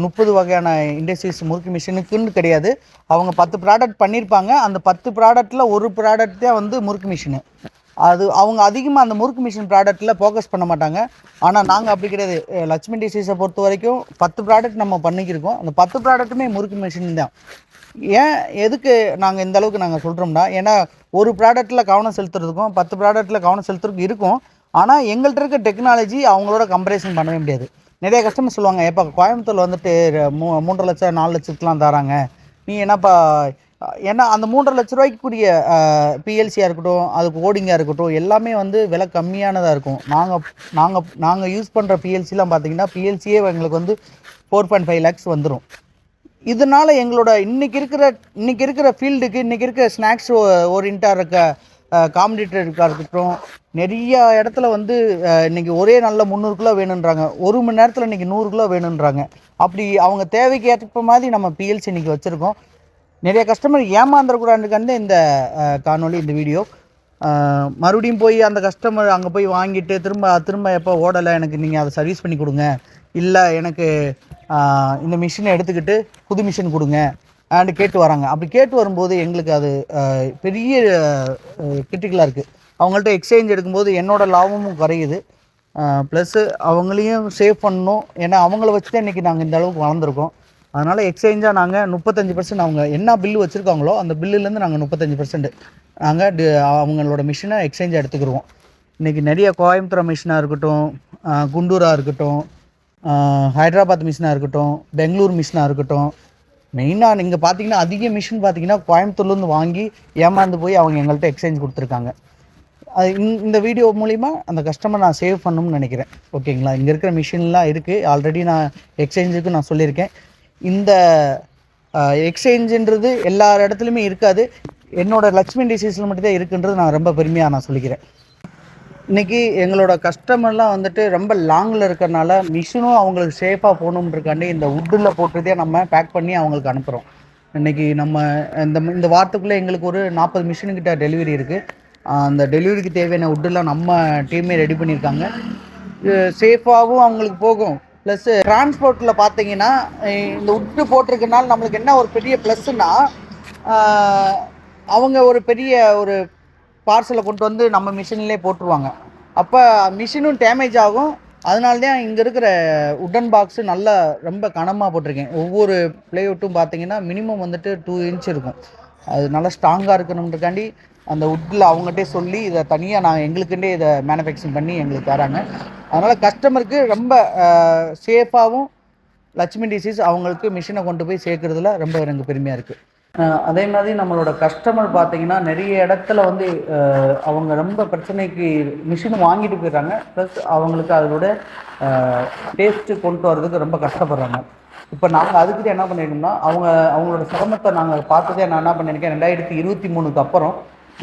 30 வகையான இண்டஸ்ட்ரீஸ் முறுக்கு மிஷினுக்குன்னு கிடையாது. அவங்க 10 ப்ராடக்ட் பண்ணியிருப்பாங்க. அந்த 10 ப்ராடக்ட்டில் ஒரு ப்ராடக்ட் தான் வந்து முறுக்கு மிஷினு. அது அவங்க அதிகமாக அந்த முறுக்கு மிஷின் ப்ராடக்ட்டில் ஃபோக்கஸ் பண்ண மாட்டாங்க. ஆனால் நாங்கள் அப்படி கிடையாது. லட்சுமி டிசீஸை பொறுத்த வரைக்கும் 10 ப்ராடக்ட் நம்ம பண்ணிக்கிருக்கோம். அந்த 10 ப்ராடக்ட்டுமே முறுக்கு மிஷின் தான். ஏன் எதுக்கு நாங்கள் இந்த அளவுக்கு நாங்கள் சொல்கிறோம்னா, ஏன்னா ஒரு ப்ராடக்ட்டில் கவனம் செலுத்துறதுக்கும் 10 ப்ராடக்ட்டில் கவனம் செலுத்துறதுக்கும் இருக்கும். ஆனால் எங்கள்கிட்ட இருக்க டெக்னாலஜி அவங்களோட கம்பேரிசன் பண்ணவே முடியாது. நிறைய கஸ்டமர் சொல்லுவாங்க, இப்போ கோயம்புத்தூர் வந்துட்டு 3.5 லட்சம் 4 லட்சத்துக்குலாம் தராங்க, நீ என்னப்பா? ஏன்னா அந்த 3.5 லட்ச ரூபாய்க்குரிய பிஎல்சியாக இருக்கட்டும், அதுக்கு ஓடிங்காக இருக்கட்டும், எல்லாமே வந்து விலை கம்மியானதாக இருக்கும். நாங்கள் யூஸ் பண்ணுற பிஎல்சிலாம் பார்த்தீங்கன்னா, பிஎல்சியே எங்களுக்கு வந்து 4.5 lakhs வந்துடும். இதனால் எங்களோட இன்றைக்கி இருக்கிற ஃபீல்டுக்கு, இன்றைக்கி இருக்கிற ஸ்நாக்ஸ் ஓரியன்ட்டாக இருக்க காம்படிட்டருக்காக இருக்கட்டும், நிறைய இடத்துல வந்து இன்றைக்கி ஒரே நாளில் 300 கிலோ வேணுன்றாங்க. 1 மணி நேரத்தில் இன்றைக்கி 100 கிலோ வேணுன்றாங்க. அப்படி அவங்க தேவைக்கு ஏற்ற மாதிரி நம்ம பிஎல்சி இன்றைக்கி வச்சுருக்கோம். நிறைய கஸ்டமர் ஏமாந்துடக்கூடாதுன்னு இந்த காணொலி, இந்த வீடியோ. மறுபடியும் போய் அந்த கஸ்டமர் அங்கே போய் வாங்கிட்டு திரும்ப எப்போ ஓடலை, எனக்கு நீங்கள் அதை சர்வீஸ் பண்ணி கொடுங்க, இல்லை எனக்கு இந்த மிஷினை எடுத்துக்கிட்டு புது மிஷின் கொடுங்க அண்டு கேட்டு வராங்க. அப்படி கேட்டு வரும்போது எங்களுக்கு அது பெரிய கிரிட்டிக்கலாக இருக்குது. அவங்கள்ட்ட எக்ஸ்சேஞ்ச் எடுக்கும்போது என்னோடய லாபமும் குறையுது, ப்ளஸ்ஸு அவங்களையும் சேவ் பண்ணணும். ஏன்னா அவங்கள வச்சு தான் இன்றைக்கி நாங்கள் இந்த அளவுக்கு வளர்ந்துருக்கோம். அதனால் எக்ஸ்சேஞ்சாக நாங்கள் 35% அவங்க என்ன பில்லு வச்சுருக்காங்களோ அந்த பில்லுலேருந்து நாங்கள் 35% நாங்கள் அவங்களோட மிஷினை எக்ஸ்சேஞ்சாக எடுத்துக்கிடுவோம். இன்றைக்கி நிறைய கோயம்புத்தூர் மிஷினாக இருக்கட்டும், குண்டூராக இருக்கட்டும், ஹைதராபாத் மிஷினாக இருக்கட்டும், பெங்களூர் மிஷினாக இருக்கட்டும், மெயினாக நீங்கள் பார்த்தீங்கன்னா அதிக மிஷின் பார்த்தீங்கன்னா கோயம்புத்தூர்லேருந்து வாங்கி ஏமாந்து போய் அவங்க எங்கள்கிட்ட எக்ஸ்சேஞ்ச் கொடுத்துருக்காங்க. அது இந்த வீடியோ மூலிமா அந்த கஸ்டமர் நான் சேவ் பண்ணணும்னு நினைக்கிறேன். ஓகேங்களா? இங்கே இருக்கிற மிஷின்லாம் இருக்குது, ஆல்ரெடி நான் எக்ஸ்சேஞ்சுக்கு நான் சொல்லியிருக்கேன். இந்த எக்ஸ்சேஞ்சுன்றது எல்லா இடத்துலையுமே இருக்காது, என்னோடய லட்சுமி டிசீஸில் மட்டும்தான் இருக்குன்றது நான் ரொம்ப பெருமையாக நான் சொல்லிக்கிறேன். இன்றைக்கி எங்களோட கஸ்டமர்லாம் வந்துட்டு ரொம்ப லாங்கில் இருக்கிறனால மிஷினும் அவங்களுக்கு சேஃபாக போகணுன்றக்காண்டி இந்த வுட்டில் போட்டுதே நம்ம பேக் பண்ணி அவங்களுக்கு அனுப்புகிறோம். இன்றைக்கி நம்ம இந்த வாரத்துக்குள்ளே எங்களுக்கு ஒரு 40 மிஷினுக்கிட்ட டெலிவரி இருக்குது. அந்த டெலிவரிக்கு தேவையான வுட்டெல்லாம் நம்ம டீமே ரெடி பண்ணியிருக்காங்க. சேஃபாகவும் அவங்களுக்கு போகும். ப்ளஸ்ஸு டிரான்ஸ்போர்ட்டில் பார்த்தீங்கன்னா இந்த வுட்டு போட்டிருக்கனால நம்மளுக்கு என்ன ஒரு பெரிய ப்ளஸ்ஸுன்னா, அவங்க ஒரு பெரிய ஒரு பார்சலை கொண்டு வந்து நம்ம மிஷின்லேயே போட்டுருவாங்க. அப்போ மிஷினும் டேமேஜ் ஆகும். அதனால தான் இங்கே இருக்கிற உட்டன் பாக்ஸு நல்லா ரொம்ப கனமாக போட்டிருக்கேன். ஒவ்வொரு ப்ளேவுட்டும் பார்த்தீங்கன்னா மினிமம் வந்துட்டு 2 inch இருக்கும். அது நல்லா ஸ்ட்ராங்காக இருக்கணுன்றக்காண்டி அந்த வுட்டில் அவங்ககிட்டே சொல்லி இதை தனியாக நான் எங்களுக்குண்டே இதை மேனுஃபேக்சரிங் பண்ணி எங்களுக்கு தராங்க. அதனால் கஸ்டமருக்கு ரொம்ப சேஃபாகவும் லட்சுமி டிசீஸ் அவங்களுக்கு மிஷினை கொண்டு போய் சேர்க்குறதுல ரொம்ப எனக்கு பெருமையாக இருக்குது. அதே மாதிரி நம்மளோட கஸ்டமர் பார்த்திங்கன்னா நிறைய இடத்துல வந்து அவங்க ரொம்ப பிரச்சனைக்கு மிஷின் வாங்கிட்டு போயிடுறாங்க. ப்ளஸ் அவங்களுக்கு அதோட டேஸ்ட்டு கொண்டு வரதுக்கு ரொம்ப கஷ்டப்படுறாங்க. இப்போ நாங்கள் அதுக்கு என்ன பண்ணியிருக்கோம்னா, அவங்களோட சிரமத்தை நாங்கள் பார்த்ததே நான் என்ன பண்ணியிருக்கேன், 2023க்கு அப்புறம்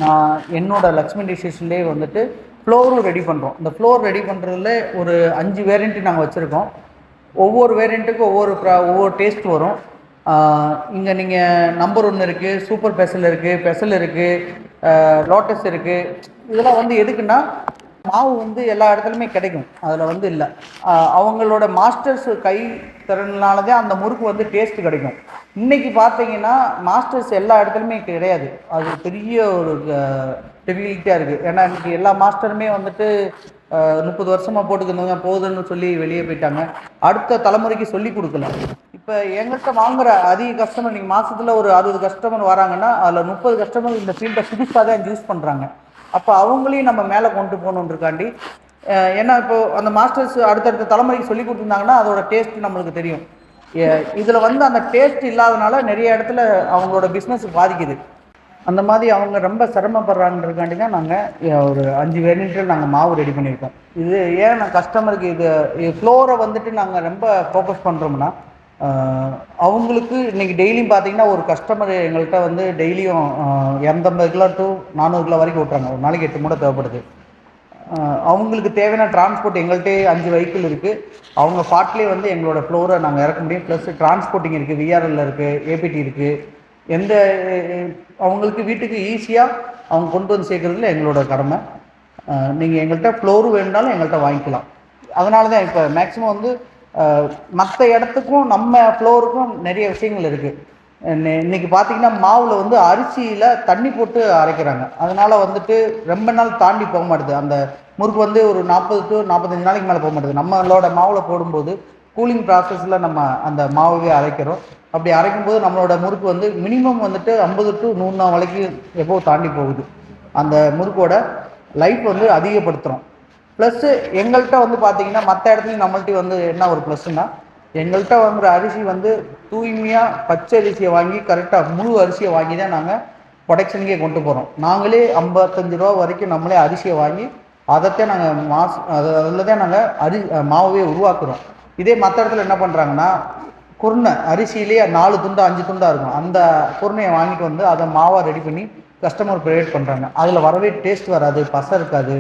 நான் என்னோடய லட்சுமி டிஷஸ்லேயே வந்துட்டு ஃப்ளோரும் ரெடி பண்ணுறோம். இந்த ஃப்ளோர் ரெடி பண்ணுறதுல ஒரு 5 வேரியண்ட்டு நாங்கள் வச்சுருக்கோம். ஒவ்வொரு வேரியண்ட்டுக்கும் ஒவ்வொரு டேஸ்ட் வரும். இங்கே நீங்கள் நம்பர் 1 இருக்குது, சூப்பர் பெசல் இருக்குது, பெசல் இருக்குது, லோட்டஸ் இருக்குது. இதெல்லாம் வந்து எதுக்குன்னா மாவு வந்து எல்லா இடத்துலையுமே கிடைக்கும், அதில் வந்து இல்லை. அவங்களோட மாஸ்டர்ஸ் கை திறனால தான் அந்த முறுக்கு வந்து டேஸ்ட்டு கிடைக்கும். இன்றைக்கி பார்த்தீங்கன்னா மாஸ்டர்ஸ் எல்லா இடத்துலையுமே கிடையாது. அது பெரிய ஒரு டிஃபிகல்ட்டியாக இருக்குது. ஏன்னா இன்றைக்கி எல்லா மாஸ்டருமே வந்துட்டு 30 வருஷமாக போட்டுக்கிறவங்க போதுன்னு சொல்லி வெளியே போயிட்டாங்க. அடுத்த தலைமுறைக்கு சொல்லி கொடுக்கல. இப்போ எங்கள்கிட்ட வாங்குற அதிக கஸ்டமர் நீங்கள் மாதத்தில் ஒரு 60 கஸ்டமர் வராங்கன்னா அதில் 30 கஸ்டமர் இந்த ஃபீல்டை புதுசாக தான் யூஸ் பண்ணுறாங்க. அப்போ அவங்களையும் நம்ம மேலே கொண்டு போகணுன்றக்காண்டி ஏன்னா இப்போது அந்த மாஸ்டர்ஸ் அடுத்தடுத்த தலைமுறைக்கு சொல்லி கொடுத்துருந்தாங்கன்னா அதோட டேஸ்ட் நம்மளுக்கு தெரியும். இதில் வந்து அந்த டேஸ்ட் இல்லாதனால நிறைய இடத்துல அவங்களோட பிஸ்னஸ் பாதிக்குது. அந்த மாதிரி அவங்க ரொம்ப சிரமப்படுறாங்கன்றதுக்காண்டி தான் நாங்கள் ஒரு 5 வேரியண்ட்டில் நாங்கள் மாவு ரெடி பண்ணியிருக்கோம். இது ஏன் நான் கஸ்டமருக்கு இது ஃப்ளோரை வந்துட்டு நாங்கள் ரொம்ப ஃபோக்கஸ் பண்ணுறோம்னா, அவங்களுக்கு இன்றைக்கி டெய்லியும் பார்த்தீங்கன்னா ஒரு கஸ்டமர் எங்கள்கிட்ட வந்து டெய்லியும் 250 கிலோ டு 400 கிலோ வரைக்கும் ஓட்டுறாங்க. ஒரு நாளைக்கு 8 மூட்டை தேவைப்படுது. அவங்களுக்கு தேவையான டிரான்ஸ்போர்ட் எங்கள்கிட்டே 5 வெஹிக்கிள் இருக்குது. அவங்க ஸ்பாட்லேயே வந்து எங்களோட ஃப்ளோரை நாங்கள் இறக்க முடியும். ப்ளஸ் டிரான்ஸ்போர்ட்டிங் இருக்குது, விஆர்எல் இருக்குது, ஏபிடி இருக்குது. எந்த அவங்களுக்கு வீட்டுக்கு ஈஸியாக அவங்க கொண்டு வந்து சேர்க்குறதுல எங்களோட கடமை. நீங்கள் எங்கள்கிட்ட ஃப்ளோரு வேணுனாலும் எங்கள்கிட்ட வாங்கிக்கலாம். அதனால தான் இப்போ மேக்ஸிமம் வந்து மற்ற இடத்துக்கும் நம்ம ஃப்ளோருக்கும் நிறைய விஷயங்கள் இருக்குது. இன்றைக்கி பார்த்திங்கன்னா மாவில் வந்து அரிசியில் தண்ணி போட்டு அரைக்கிறாங்க. அதனால் வந்துட்டு ரொம்ப நாள் தாண்டி போக மாட்டுது. அந்த முறுக்கு வந்து ஒரு 40 to 45 நாளைக்கு மேலே போக மாட்டுது. நம்மளோட மாவில் போடும்போது கூலிங் ப்ராசஸில் நம்ம அந்த மாவையே அரைக்கிறோம். அப்படி அரைக்கும்போது நம்மளோட முறுக்கு வந்து மினிமம் வந்துட்டு 50 to 100 நாள் வரைக்கும் எப்போ தாண்டி போகுது. அந்த முறுக்கோட லைஃப் வந்து அதிகப்படுத்துகிறோம். ப்ளஸ்ஸு எங்கள்கிட்ட வந்து பார்த்திங்கன்னா மற்ற இடத்துலையும் நம்மள்ட்ட வந்து என்ன ஒரு ப்ளஸ்ஸுன்னா, எங்கள்கிட்ட வாங்குகிற அரிசி வந்து தூய்மையாக பச்சை அரிசியை வாங்கி கரெக்டாக முழு அரிசியை வாங்கி தான் நாங்கள் ப்ரொடக்ஷனுக்கே கொண்டு போகிறோம். நாங்களே 55 ரூபா வரைக்கும் நம்மளே அரிசியை வாங்கி அதைத்தான் நாங்கள் அதில் தான் நாங்கள் மாவே உருவாக்குறோம். இதே மற்ற இடத்துல என்ன பண்ணுறாங்கன்னா, குருணை அரிசியிலேயே 4 துண்டா 5 துண்டாக இருக்கும். அந்த குருணையை வாங்கிட்டு வந்து அதை மாவாக ரெடி பண்ணி கஸ்டமர் ப்ரொவைட் பண்ணுறாங்க. அதில் வரவே டேஸ்ட் வராது, பசை இருக்காது.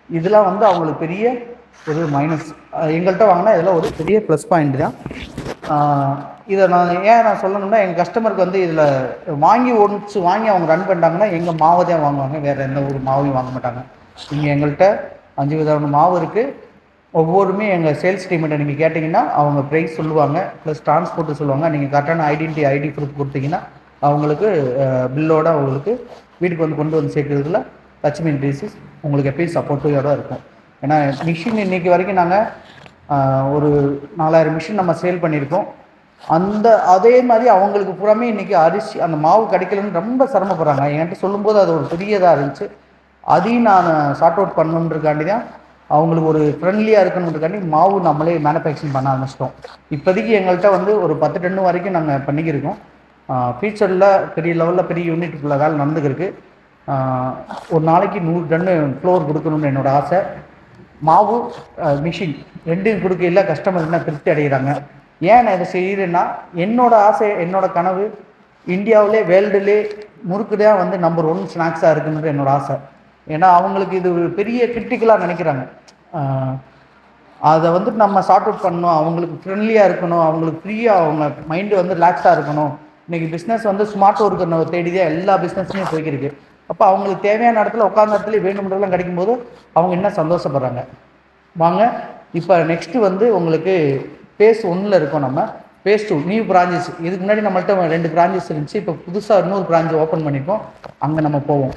இதெல்லாம் வந்து அவங்களுக்கு பெரிய ஒரு மைனஸ். எங்கள்கிட்ட வாங்கினா இதெல்லாம் ஒரு பெரிய ப்ளஸ் பாயிண்ட் தான். இதை நான் சொல்லணும்னா, எங்கள் கஸ்டமருக்கு வந்து இதில் வாங்கி அவங்க ரன் பண்ணிட்டாங்கன்னா எங்கள் மாவை தான் வாங்குவாங்க, வேறு எந்த ஒரு மாவையும் வாங்க மாட்டாங்க. நீங்கள் எங்கள்கிட்ட 5 விதமான மாவு இருக்குது. ஒவ்வொருமே எங்கள் சேல்ஸ் டீம்கிட்ட நீங்கள் கேட்டிங்கன்னா அவங்க ப்ரைஸ் சொல்லுவாங்க, ப்ளஸ் டிரான்ஸ்போர்ட்டு சொல்லுவாங்க. நீங்கள் கரெக்டான ஐடி ப்ரூஃப் கொடுத்தீங்கன்னா அவங்களுக்கு பில்லோடு அவங்களுக்கு வீட்டுக்கு வந்து கொண்டு வந்து சேர்க்கறதுல லட்சுமி இண்டஸ்ட்ரீஸ் உங்களுக்கு எப்பயும் சப்போர்ட்டிவாக தான் இருக்கும். ஏன்னா மிஷின் இன்றைக்கி வரைக்கும் நாங்கள் ஒரு 4000 மிஷின் நம்ம சேல் பண்ணியிருக்கோம். அதே மாதிரி அவங்களுக்கு பூராமே இன்றைக்கி அரிசி அந்த மாவு கிடைக்கலன்னு ரொம்ப சிரமப்படுறாங்க. என்கிட்ட சொல்லும்போது அது ஒரு பெரியதாக இருந்துச்சு. அதையும் நான் சார்ட் அவுட் பண்ணணுன்றக்காண்டி தான் அவங்களுக்கு ஒரு ஃப்ரெண்ட்லியாக இருக்கணுன்றக்காண்டி மாவு நம்மளே மேனுஃபேக்சரிங் பண்ண ஆரம்பிச்சிட்டோம். இப்போதைக்கு எங்கள்கிட்ட வந்து ஒரு 10 டன் வரைக்கும் நாங்கள் பண்ணிக்கிருக்கோம். ஃபியூச்சரில் பெரிய லெவலில் பெரிய யூனிட்டுக்குள்ள வேலை நடந்துக்கிருக்கு. ஒரு நாளைக்கு 100 டன்னு ஃப்ளோர் கொடுக்கணும்னு என்னோடய ஆசை. மாவு மிஷின் ரெண்டும் கொடுக்கையில் கஸ்டமர் என்ன திருப்தி அடைகிறாங்க. ஏன் நான் இதை செய்கிறேன்னா, என்னோடய ஆசை, என்னோடய கனவு இந்தியாவிலே வேர்ல்டுலே முறுக்கு தான் வந்து நம்பர் 1 ஸ்நாக்ஸாக இருக்குன்ற என்னோடய ஆசை. ஏன்னா அவங்களுக்கு இது பெரிய கிரிட்டிக்கலாக நினைக்கிறாங்க. அதை வந்துட்டு நம்ம சார்ட் அவுட் பண்ணணும், அவங்களுக்கு ஃப்ரெண்ட்லியாக இருக்கணும், அவங்களுக்கு ஃப்ரீயாக அவங்க மைண்டு வந்து ரிலாக்ஸாக இருக்கணும். இன்றைக்கி பிஸ்னஸ் வந்து ஸ்மார்ட் ஒர்க்கை தேடி தான் எல்லா பிஸ்னஸ்லையும் போய்க்கிருக்கு. அப்போ அவங்களுக்கு தேவையான இடத்துல உட்காந்த இடத்துல வேணும்ன்றதெல்லாம் கிடைக்கும்போது அவங்க என்ன சந்தோஷப்படுறாங்க. வாங்க இப்போ நெக்ஸ்ட்டு வந்து உங்களுக்கு phase 1 இருக்கோம். நம்ம phase 2 நியூ பிரான்ச்சஸ். இதுக்கு முன்னாடி நம்மள்ட்ட 2 பிரான்ச்சஸ் இருந்துச்சு. இப்போ புதுசாக இன்னொரு பிரான்ச் ஓப்பன் பண்ணியிருக்கோம். அங்கே நம்ம போவோம்.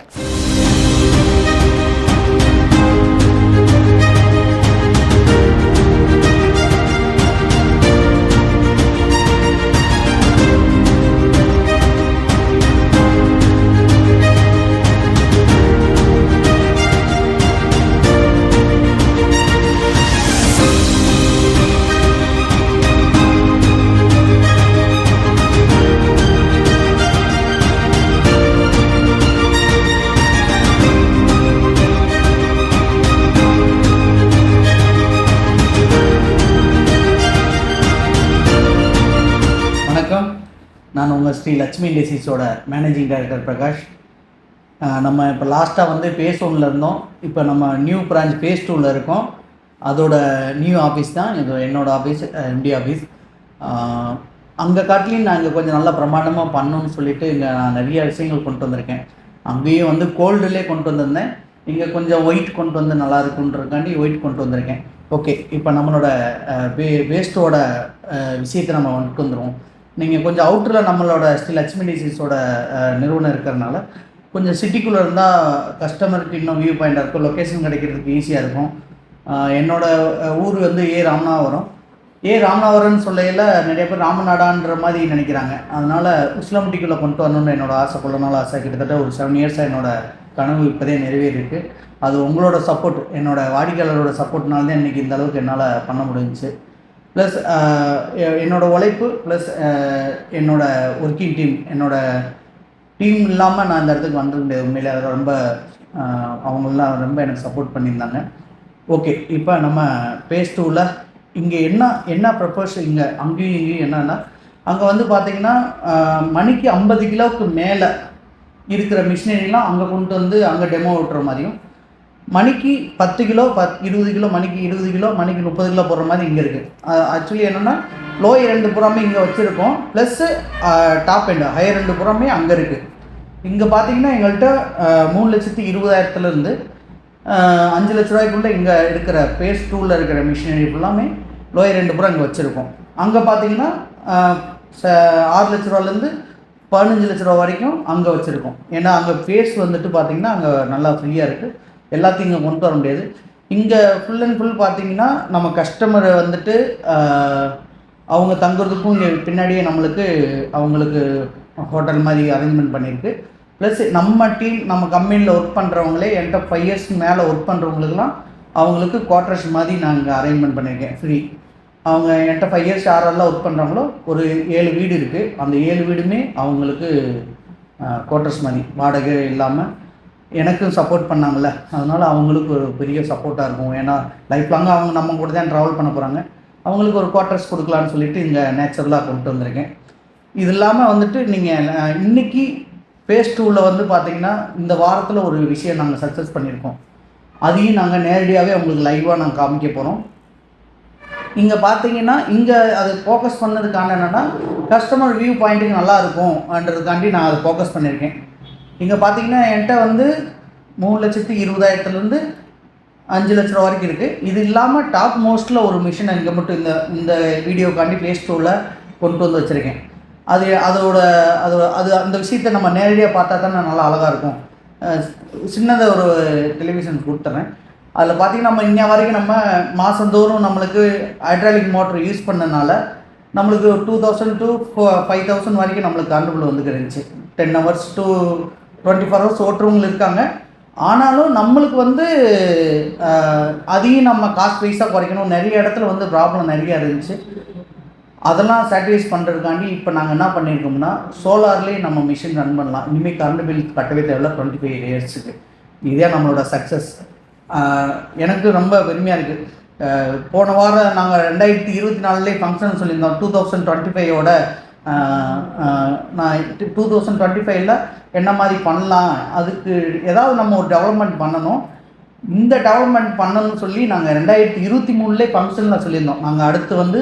நான் உங்கள் ஸ்ரீ லட்சுமி இண்டஸ்ட்ரீஸோட மேனேஜிங் டைரக்டர் பிரகாஷ். நம்ம இப்போ லாஸ்ட்டாக வந்து phase 1 இருந்தோம். இப்போ நம்ம நியூ பிரான்ச் phase 2 இருக்கோம். அதோட நியூ ஆஃபீஸ் தான் என்னோடய ஆஃபீஸ், எம்டி ஆஃபீஸ். அங்கே காட்டிலையும் நான் இங்கே கொஞ்சம் நல்லா பிரமாண்டமாக பண்ணணும்னு சொல்லிட்டு இங்கே நான் நிறைய விஷயங்கள் கொண்டு வந்திருக்கேன். அங்கேயும் வந்து கோல்டுலேயே கொண்டு வந்திருந்தேன். இங்கே கொஞ்சம் ஒயிட் கொண்டு வந்து நல்லா இருக்குன்றதுக்காண்டி ஒயிட் கொண்டு வந்திருக்கேன். ஓகே, இப்போ நம்மளோட வேஸ்ட்டோட விஷயத்தை நம்ம கொண்டு வந்துடுவோம். நீங்கள் கொஞ்சம் அவுட்டரில் நம்மளோட ஸ்ரீ லட்சுமி இண்டஸ்ட்ரீஸோட நிறுவனம் இருக்கிறதுனால கொஞ்சம் சிட்டிக்குள்ளே இருந்தால் கஸ்டமருக்கு இன்னும் வியூ பாயிண்டாக இருக்கும், லொக்கேஷன் கிடைக்கிறதுக்கு ஈஸியாக இருக்கும். என்னோடய ஊர் வந்து ராமநாதபுரம். ராமநாதபுரம்னு சொல்லையில் நிறைய பேர் ராமநாடான்ற மாதிரி நினைக்கிறாங்க. அதனால் உசிலம்பட்டிக்குள்ளே கொண்டு வரணும்னு என்னோட ஆசை, கொள்ள நாள் ஆசை. கிட்டத்தட்ட ஒரு 7 இயர்ஸாக என்னோடய கனவு இப்போதே நிறைவேறிருக்கு. அது உங்களோட சப்போர்ட், என்னோடய வாடிக்கையாளரோட சப்போர்ட்னால தான் இன்றைக்கி இந்த அளவுக்கு என்னால் பண்ண முடிஞ்சிச்சு. ப்ளஸ் என்னோடய உழைப்பு, ப்ளஸ் என்னோடய ஒர்க்கிங் டீம், என்னோடய டீம் இல்லாமல் நான் இந்த இடத்துக்கு வந்துட முடியாது. உண்மையிலே அதை ரொம்ப அவங்களாம் ரொம்ப எனக்கு சப்போர்ட் பண்ணியிருந்தாங்க. ஓகே, இப்போ நம்ம பேஸ் 2ல் இங்கே என்ன ப்ரப்போஸ் இங்கே அங்கேயும் இங்கேயும் என்னென்னா, அங்கே வந்து பார்த்திங்கன்னா மணிக்கு 50 கிலோவுக்கு மேலே இருக்கிற மிஷினரிலாம் அங்கே கொண்டு வந்து அங்கே டெமோ விட்டுற மாதிரியும், மணிக்கு 10 கிலோ 20 கிலோ, மணிக்கு 20 கிலோ, மணிக்கு 30 கிலோ போடுற மாதிரி இங்கே இருக்குது. ஆக்சுவலி என்னென்னா லோயர் 2 புறாமே இங்கே வச்சுருக்கோம், ப்ளஸ்ஸு டாப் எண்டு ஹையர் 2 புறாமே அங்கே இருக்குது. இங்கே பார்த்திங்கன்னா எங்கள்கிட்ட 3,20,000 5 லட்ச ரூபாய்க்குள்ளே இங்கே இருக்கிற பேஸ் 2ல் இருக்கிற மிஷினரி ஃபுல்லாமே லோயர் 2 புறம் இங்கே வச்சுருக்கோம். அங்கே பார்த்திங்கன்னா 6 லட்ச ரூபாலேருந்து 15 லட்ச ரூபா வரைக்கும் அங்கே வச்சுருக்கோம். ஏன்னா அங்கே பேஸ் வந்துட்டு பார்த்திங்கன்னா அங்கே நல்லா ஃப்ரீயாக இருக்குது, எல்லாத்தையும் இங்கே கொண்டு வர முடியாது. இங்கே ஃபுல் அண்ட் ஃபுல் பார்த்திங்கன்னா நம்ம கஸ்டமரை வந்துட்டு அவங்க தங்குறதுக்கும் இங்கே பின்னாடியே அவங்களுக்கு ஹோட்டல் மாதிரி அரேஞ்ச்மெண்ட் பண்ணியிருக்கு. ப்ளஸ் நம்ம டீம், நம்ம கம்பெனியில் ஒர்க் பண்ணுறவங்களே என்கிட்ட 5 இயர்ஸ் மேலே ஒர்க் பண்ணுறவங்களுக்குலாம் அவங்களுக்கு குவார்ட்டர்ஸ் மாதிரி நாங்கள் அரேஞ்ச்மெண்ட் பண்ணியிருக்கேன் ஃப்ரீ. அவங்க என்கிட்ட 5 இயர்ஸ் யாரெல்லாம் ஒர்க் பண்ணுறாங்களோ ஒரு 7 வீடு இருக்குது, அந்த 7 வீடுமே அவங்களுக்கு குவார்ட்டர்ஸ் மாதிரி வாடகை இல்லாமல் எனக்கும் சப்போர்ட் பண்ணாங்கள்ல, அதனால் அவங்களுக்கு ஒரு பெரிய சப்போர்ட்டாக இருக்கும். ஏன்னா லைஃப் லாங்காக அவங்க நம்ம கூட தான் ட்ராவல் பண்ண போகிறாங்க, அவங்களுக்கு ஒரு குவார்ட்டர்ஸ் கொடுக்கலான்னு சொல்லிட்டு இங்கே நேச்சுரலாக கொண்டு வந்திருக்கேன். இது இல்லாமல் வந்துட்டு நீங்கள் இன்றைக்கி பேஸ் 2ல் வந்து பார்த்திங்கன்னா இந்த வாரத்தில் ஒரு விஷயம் நாங்கள் சக்ஸஸ் பண்ணியிருக்கோம். அதையும் நாங்கள் நேரடியாகவே உங்களுக்கு லைவாக நாங்கள் காமிக்க போகிறோம். இங்கே பார்த்தீங்கன்னா இங்கே அது ஃபோக்கஸ் பண்ணதுக்கான என்னென்னா கஸ்டமர் வியூ பாயிண்ட்டுக்கு நல்லாயிருக்கும்ன்றதுக்காண்டி நான் அதை ஃபோக்கஸ் பண்ணியிருக்கேன். இங்கே பார்த்தீங்கன்னா என்கிட்ட வந்து 3,20,000 5 லட்ச ரூபா வரைக்கும் இருக்குது. இது இல்லாமல் டாப் மோஸ்ட்டில் ஒரு மிஷினை இங்கே மட்டும் இந்த வீடியோக்காண்டி பேஸ் 2ல் கொண்டு வந்து வச்சுருக்கேன். அந்த விஷயத்தை நம்ம நேரடியாக பார்த்தா தான் நல்லா அழகாக இருக்கும். சின்னதாக ஒரு டெலிவிஷன் கொடுத்துட்றேன். அதில் பார்த்திங்கன்னா நம்ம இன்ன வரைக்கும் நம்ம மாதந்தோறும் நம்மளுக்கு ஹைட்ராலிக் மோட்டர் யூஸ் பண்ணனால நம்மளுக்கு 2,000 to 5,000 வரைக்கும் நம்மளுக்கு கரண்ட் வந்துட்டு இருந்துச்சு. 10 hours to 24 hours ஓட்டுறவங்க இருக்காங்க. ஆனாலும் நம்மளுக்கு வந்து அதையும் நம்ம காஸ்ட் வைஸாக குறைக்கணும். நிறைய இடத்துல வந்து ப்ராப்ளம் நிறையா இருந்துச்சு. அதெல்லாம் சாட்டிஸ்ஃபைஸ் பண்ணுறதுக்காண்டி இப்போ நாங்கள் என்ன பண்ணியிருக்கோம்னா சோலார்லேயே நம்ம மிஷின் ரன் பண்ணலாம். இனிமேல் கரண்ட் பில் கட்டவே தேவையில்ல 25 இயர்ஸுக்கு. இதே நம்மளோட சக்ஸஸ். எனக்கு ரொம்ப பெருமையாக இருக்குது. போன வாரம் நாங்கள் 2024 ஃபங்க்ஷன் சொல்லியிருந்தோம். 2025 நான் 2025 என்ன மாதிரி பண்ணலாம், அதுக்கு ஏதாவது நம்ம ஒரு டெவலப்மெண்ட் பண்ணணும். இந்த டெவலப்மெண்ட் பண்ணணும்னு சொல்லி நாங்கள் 2023 ஃபங்க்ஷனில் சொல்லியிருந்தோம். நாங்கள் அடுத்து வந்து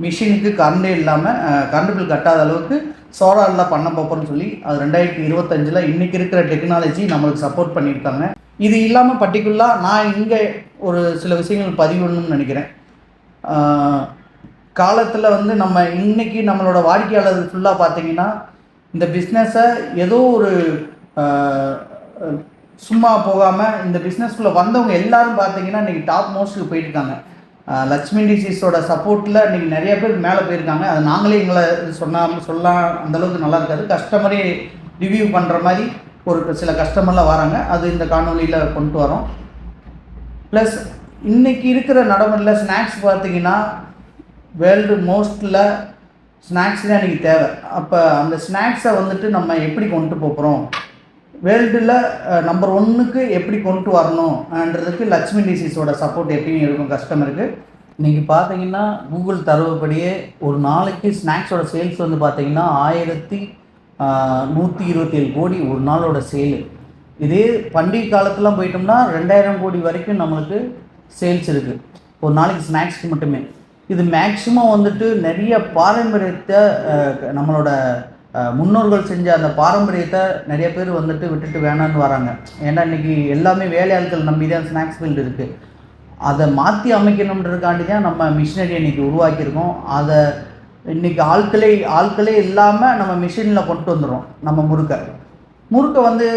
மிஷினுக்கு கரண்டே இல்லாமல் கரண்ட் பில் கட்டாத அளவுக்கு சோலாரில் பண்ண போகிறோம்னு சொல்லி அது 2025 இன்றைக்கி இருக்கிற டெக்னாலஜி நம்மளுக்கு சப்போர்ட் பண்ணியிருக்காங்க. இது இல்லாமல் பர்டிகுலராக நான் இங்கே ஒரு சில விஷயங்கள் பதிவிடணும்னு நினைக்கிறேன். காலத்தில் வந்து நம்ம இன்றைக்கி நம்மளோட வாடிக்கையாளர்கள் ஃபுல்லாக பார்த்திங்கன்னா இந்த பிஸ்னஸை ஏதோ ஒரு சும்மா போகாமல் இந்த பிஸ்னஸ்குள்ளே வந்தவங்க எல்லோரும் பார்த்திங்கன்னா இன்றைக்கி டாப் மோஸ்ட்டுக்கு போயிட்டுருக்காங்க. லட்சுமி இண்டஸ்ட்ரீஸோட சப்போர்ட்டில் இன்றைக்கி நிறைய பேர் மேலே போயிருக்காங்க. அது நாங்களே எங்களை சொல்லலாம் அந்தளவுக்கு நல்லா இருக்காது. கஸ்டமரே ரிவ்யூ பண்ணுற மாதிரி ஒரு சில கஸ்டமர்லாம் வராங்க. அது இந்த காணொலியில் கொண்டு வரோம். ப்ளஸ் இன்றைக்கி இருக்கிற நடைமுறையில் ஸ்நாக்ஸ் பார்த்திங்கன்னா வேர்ல்டு மோஸ்ட்டில் ஸ்நாக்ஸ் தான் இன்றைக்கி தேவை. அப்போ அந்த ஸ்நாக்ஸை வந்துட்டு நம்ம எப்படி கொண்டு போகிறோம், வேர்ல்டில் நம்பர் 1க்கு எப்படி கொண்டு வரணும்ன்றதுக்கு லட்சுமி இண்டஸ்ட்ரீஸோட சப்போர்ட் எப்பயும் இருக்கும் கஸ்டமருக்கு. இன்றைக்கி பார்த்தீங்கன்னா கூகுள் தரவுப்படியே ஒரு நாளைக்கு ஸ்நாக்ஸோட சேல்ஸ் வந்து பார்த்திங்கன்னா 1,127 கோடி ஒரு நாளோட சேலு. இதே பண்டிகை காலத்துலாம் போயிட்டோம்னா 2,000 கோடி வரைக்கும் நம்மளுக்கு சேல்ஸ் இருக்குது ஒரு நாளைக்கு ஸ்நாக்ஸ்க்கு மட்டுமே. இது மேக்ஸிமம் வந்துட்டு நிறைய பாரம்பரியத்தை நம்மளோட முன்னோர்கள் செஞ்ச அந்த பாரம்பரியத்தை நிறைய பேர் வந்துட்டு விட்டுட்டு வேணான்னு வராங்க. ஏன்னா இன்றைக்கி எல்லாமே வேலையாட்கள் நம்பி தான் ஸ்நாக்ஸ் ஃபீல்டு இருக்குது. அதை மாற்றி அமைக்கணுன்றதுக்காண்டி தான் நம்ம மிஷினரி இன்றைக்கி உருவாக்கியிருக்கோம். அதை இன்றைக்கி ஆட்களே இல்லாமல் நம்ம மிஷினில் கொண்டு வந்துடும். நம்ம முறுக்கை வந்து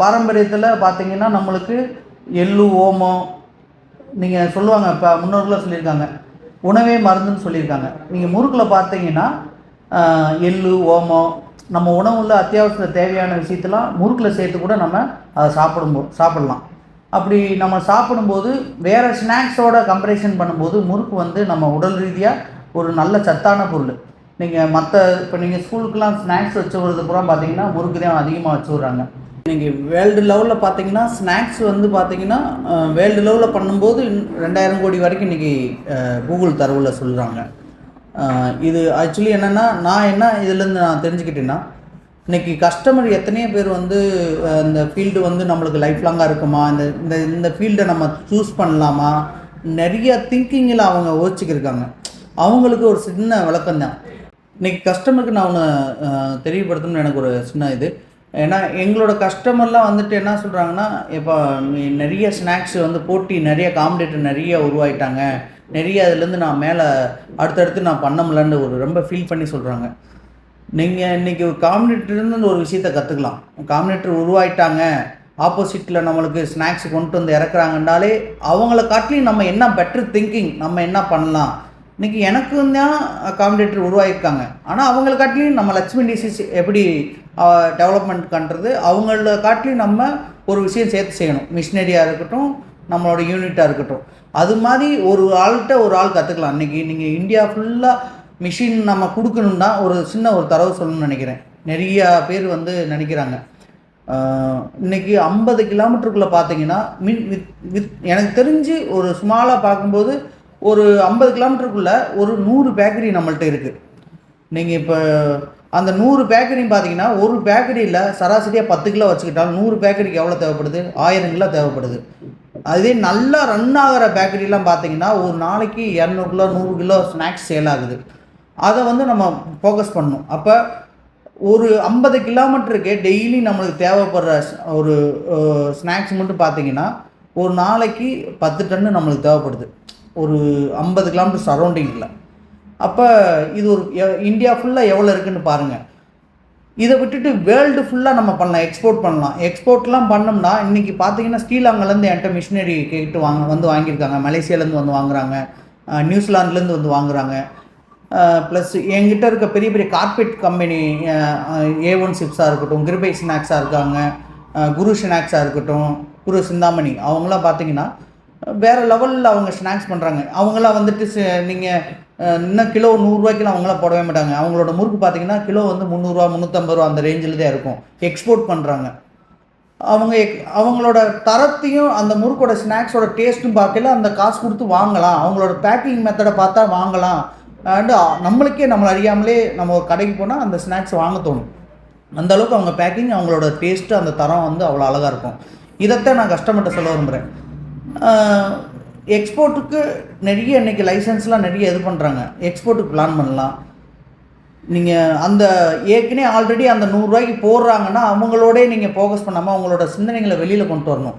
பாரம்பரியத்தில் பார்த்திங்கன்னா நம்மளுக்கு எள்ளு ஓமம் நீங்கள் சொல்லுவாங்க. இப்போ முன்னோர்களாக சொல்லியிருக்காங்க உணவே மருந்துன்னு சொல்லியிருக்காங்க. நீங்கள் முறுக்கில் பார்த்தீங்கன்னா எள்ளு, ஓமம், நம்ம உணவுல அத்தியாவசிய தேவையான விஷயத்தெல்லாம் முறுக்கில் சேர்த்து கூட நம்ம அதை சாப்பிடலாம். அப்படி நம்ம சாப்பிடும்போது வேறு ஸ்நாக்ஸோட கம்பேரிசன் பண்ணும்போது முறுக்கு வந்து நம்ம உடல் ரீதியாக ஒரு நல்ல சத்தான பொருள். நீங்கள் இப்போ நீங்கள் ஸ்கூலுக்கெலாம் ஸ்நாக்ஸ் வச்சு விடுறது பூரா பார்த்தீங்கன்னா முறுக்கு தான் அதிகமாக வச்சு விட்றாங்க. நீங்கள் வேர்ல்டு லெவலில் பார்த்தீங்கன்னா ஸ்நாக்ஸ் வந்து பார்த்தீங்கன்னா வேர்ல்டு லெவலில் பண்ணும்போது 2000 கோடி வரைக்கும் இன்றைக்கி கூகுள் தரவில் சொல்கிறாங்க. இது ஆக்சுவலி என்னென்னா நான் என்ன இதிலேருந்து நான் தெரிஞ்சுக்கிட்டேன்னா, இன்றைக்கி கஸ்டமர் எத்தனையோ பேர் வந்து இந்த ஃபீல்டு வந்து நம்மளுக்கு லைஃப் லாங்காக இருக்குமா, இந்த இந்த ஃபீல்டை நம்ம சூஸ் பண்ணலாமா, நிறைய திங்கிங்கில் அவங்க யோசிச்சுக்கிருக்காங்க. அவங்களுக்கு ஒரு சின்ன விளக்கம் தான். இன்றைக்கி கஸ்டமருக்கு நான் ஒன்று தெரியப்படுத்தணும்னு எனக்கு ஒரு சின்ன இது. ஏன்னா எங்களோட கஸ்டமர்லாம் வந்துட்டு என்ன சொல்கிறாங்கன்னா, இப்போ நிறைய ஸ்நாக்ஸ் வந்து போட்டி நிறைய காம்படிட்டர் நிறைய உருவாயிட்டாங்க, நிறைய அதுலேருந்து நான் மேலே அடுத்தடுத்து நான் பண்ண முடியலன்னு ஒரு ரொம்ப ஃபீல் பண்ணி சொல்கிறாங்க. நீங்கள் இன்றைக்கி ஒரு காம்படிட்டர்லேருந்து ஒரு விஷயத்தை கற்றுக்கலாம். காம்படிட்டர் உருவாயிட்டாங்க, ஆப்போசிட்டில் நம்மளுக்கு ஸ்நாக்ஸ் கொண்டு வந்து இறக்குறாங்கன்னாலே அவங்கள காட்டிலையும் நம்ம என்ன பெட்டர் திங்கிங், நம்ம என்ன பண்ணலாம். இன்றைக்கி எனக்கு தான் காம்படிட்டர் உருவாகியிருக்காங்க, ஆனால் அவங்கள காட்டிலையும் நம்ம லட்சுமி டிசீஸ் எப்படி டெவலப்மெண்ட் பண்ணுறது, அவங்கள காட்டிலையும் நம்ம ஒரு விஷயம் சேர்த்து செய்யணும். மிஷினரியாக இருக்கட்டும், நம்மளோட யூனிட்டாக இருக்கட்டும். அது மாதிரி ஒரு ஆள்கிட்ட ஒரு ஆள் கற்றுக்கலாம். இன்றைக்கி நீங்கள் இந்தியா ஃபுல்லாக மிஷின் நம்ம கொடுக்கணுன்னா ஒரு சின்ன ஒரு தரவு சொல்லணும்னு நினைக்கிறேன். நிறையா பேர் வந்து நினைக்கிறாங்க. இன்றைக்கி 50 கிலோமீட்டருக்குள்ளே பார்த்தீங்கன்னா எனக்கு தெரிஞ்சு ஒரு ஸ்மாலாக பார்க்கும்போது ஒரு 50 கிலோமீட்டருக்குள்ளே ஒரு 100 பேக்கரி நம்மள்ட்ட இருக்குது. நீங்கள் இப்போ அந்த 100 பேக்கரியும் பார்த்தீங்கன்னா ஒரு பேக்கரியில் சராசரியாக 10 கிலோ வச்சுக்கிட்டாலும் 100 பேக்கரிக்கு எவ்வளோ தேவைப்படுது? 1000 கிலோ தேவைப்படுது. அதே நல்லா ரன் ஆகிற பேக்கரிலாம் பார்த்தீங்கன்னா ஒரு நாளைக்கு 200 கிலோ 100 கிலோ ஸ்நாக்ஸ் சேல் ஆகுது. அதை வந்து நம்ம ஃபோக்கஸ் பண்ணணும். அப்போ ஒரு 50 கிலோமீட்டருக்கு டெய்லி நம்மளுக்கு தேவைப்படுற ஒரு ஸ்நாக்ஸ் மட்டும் பார்த்தீங்கன்னா ஒரு நாளைக்கு 10 டன்னு நம்மளுக்கு தேவைப்படுது ஒரு 50 கிலோமீட்டர் சரௌண்டிங்கில். அப்போ இது ஒரு இந்தியா ஃபுல்லாக எவ்வளோ இருக்குதுன்னு பாருங்கள். இதை விட்டுட்டு வேர்ல்டு ஃபுல்லாக நம்ம பண்ணலாம், எக்ஸ்போர்ட் பண்ணலாம். எக்ஸ்போர்ட்லாம் பண்ணோம்னா இன்றைக்கி பார்த்தீங்கன்னா ஸ்ரீலங்காலேருந்து என்கிட்ட மிஷினரி கேட்டு வாங்கியிருக்காங்க, மலேசியாலேருந்து வந்து வாங்குகிறாங்க, நியூசிலாந்துலேருந்து வந்து வாங்குகிறாங்க. ப்ளஸ் என்கிட்ட இருக்க பெரிய பெரிய கார்பெட் கம்பெனி A1 சிப்ஸாக இருக்கட்டும், கிருபை ஸ்நாக்ஸாக இருக்காங்க, குரு ஸ்நாக்ஸாக இருக்கட்டும், குரு சிந்தாமணி, அவங்களாம் பார்த்தீங்கன்னா வேறு லெவலில் அவங்க ஸ்நாக்ஸ் பண்ணுறாங்க. அவங்களாம் வந்துட்டு நீங்கள் இன்னும் கிலோ 100 ரூபாய்க்குலாம் அவங்களாம் போடவே மாட்டாங்க. அவங்களோட முறுக்கு பார்த்தீங்கன்னா கிலோ வந்து 300 ரூபா 350 ரூபா அந்த ரேஞ்சில் தான் இருக்கும். எக்ஸ்போர்ட் பண்ணுறாங்க. அவங்களோட தரத்தையும் அந்த முறுக்கோட ஸ்நாக்ஸோட டேஸ்ட்டும் பார்க்கல அந்த காசு கொடுத்து வாங்கலாம். அவங்களோட பேக்கிங் மெத்தடை பார்த்தா வாங்கலாம். அண்டு நம்மளுக்கே நம்மளை அறியாமலே நம்ம ஒரு கடைக்கு போனால் அந்த ஸ்நாக்ஸ் வாங்க தோணும். அந்தளவுக்கு அவங்க பேக்கிங், அவங்களோட டேஸ்ட்டு, அந்த தரம் வந்து அவ்வளோ அழகாக இருக்கும். இதைத்தான் நான் கஸ்டமர்கிட்ட சொல்ல விரும்புகிறேன். எக்ஸ்போர்ட்டுக்கு நிறைய இன்றைக்கி லைசன்ஸ்லாம் நிறைய இது பண்ணுறாங்க. எக்ஸ்போர்ட்டுக்கு பிளான் பண்ணலாம். நீங்கள் அந்த ஏற்கனவே ஆல்ரெடி அந்த 100 ரூபாய்க்கு போடுறாங்கன்னா அவங்களோடே நீங்கள் ஃபோக்கஸ் பண்ணாமல் அவங்களோட சிந்தனைகளை வெளியில் கொண்டு வரணும்.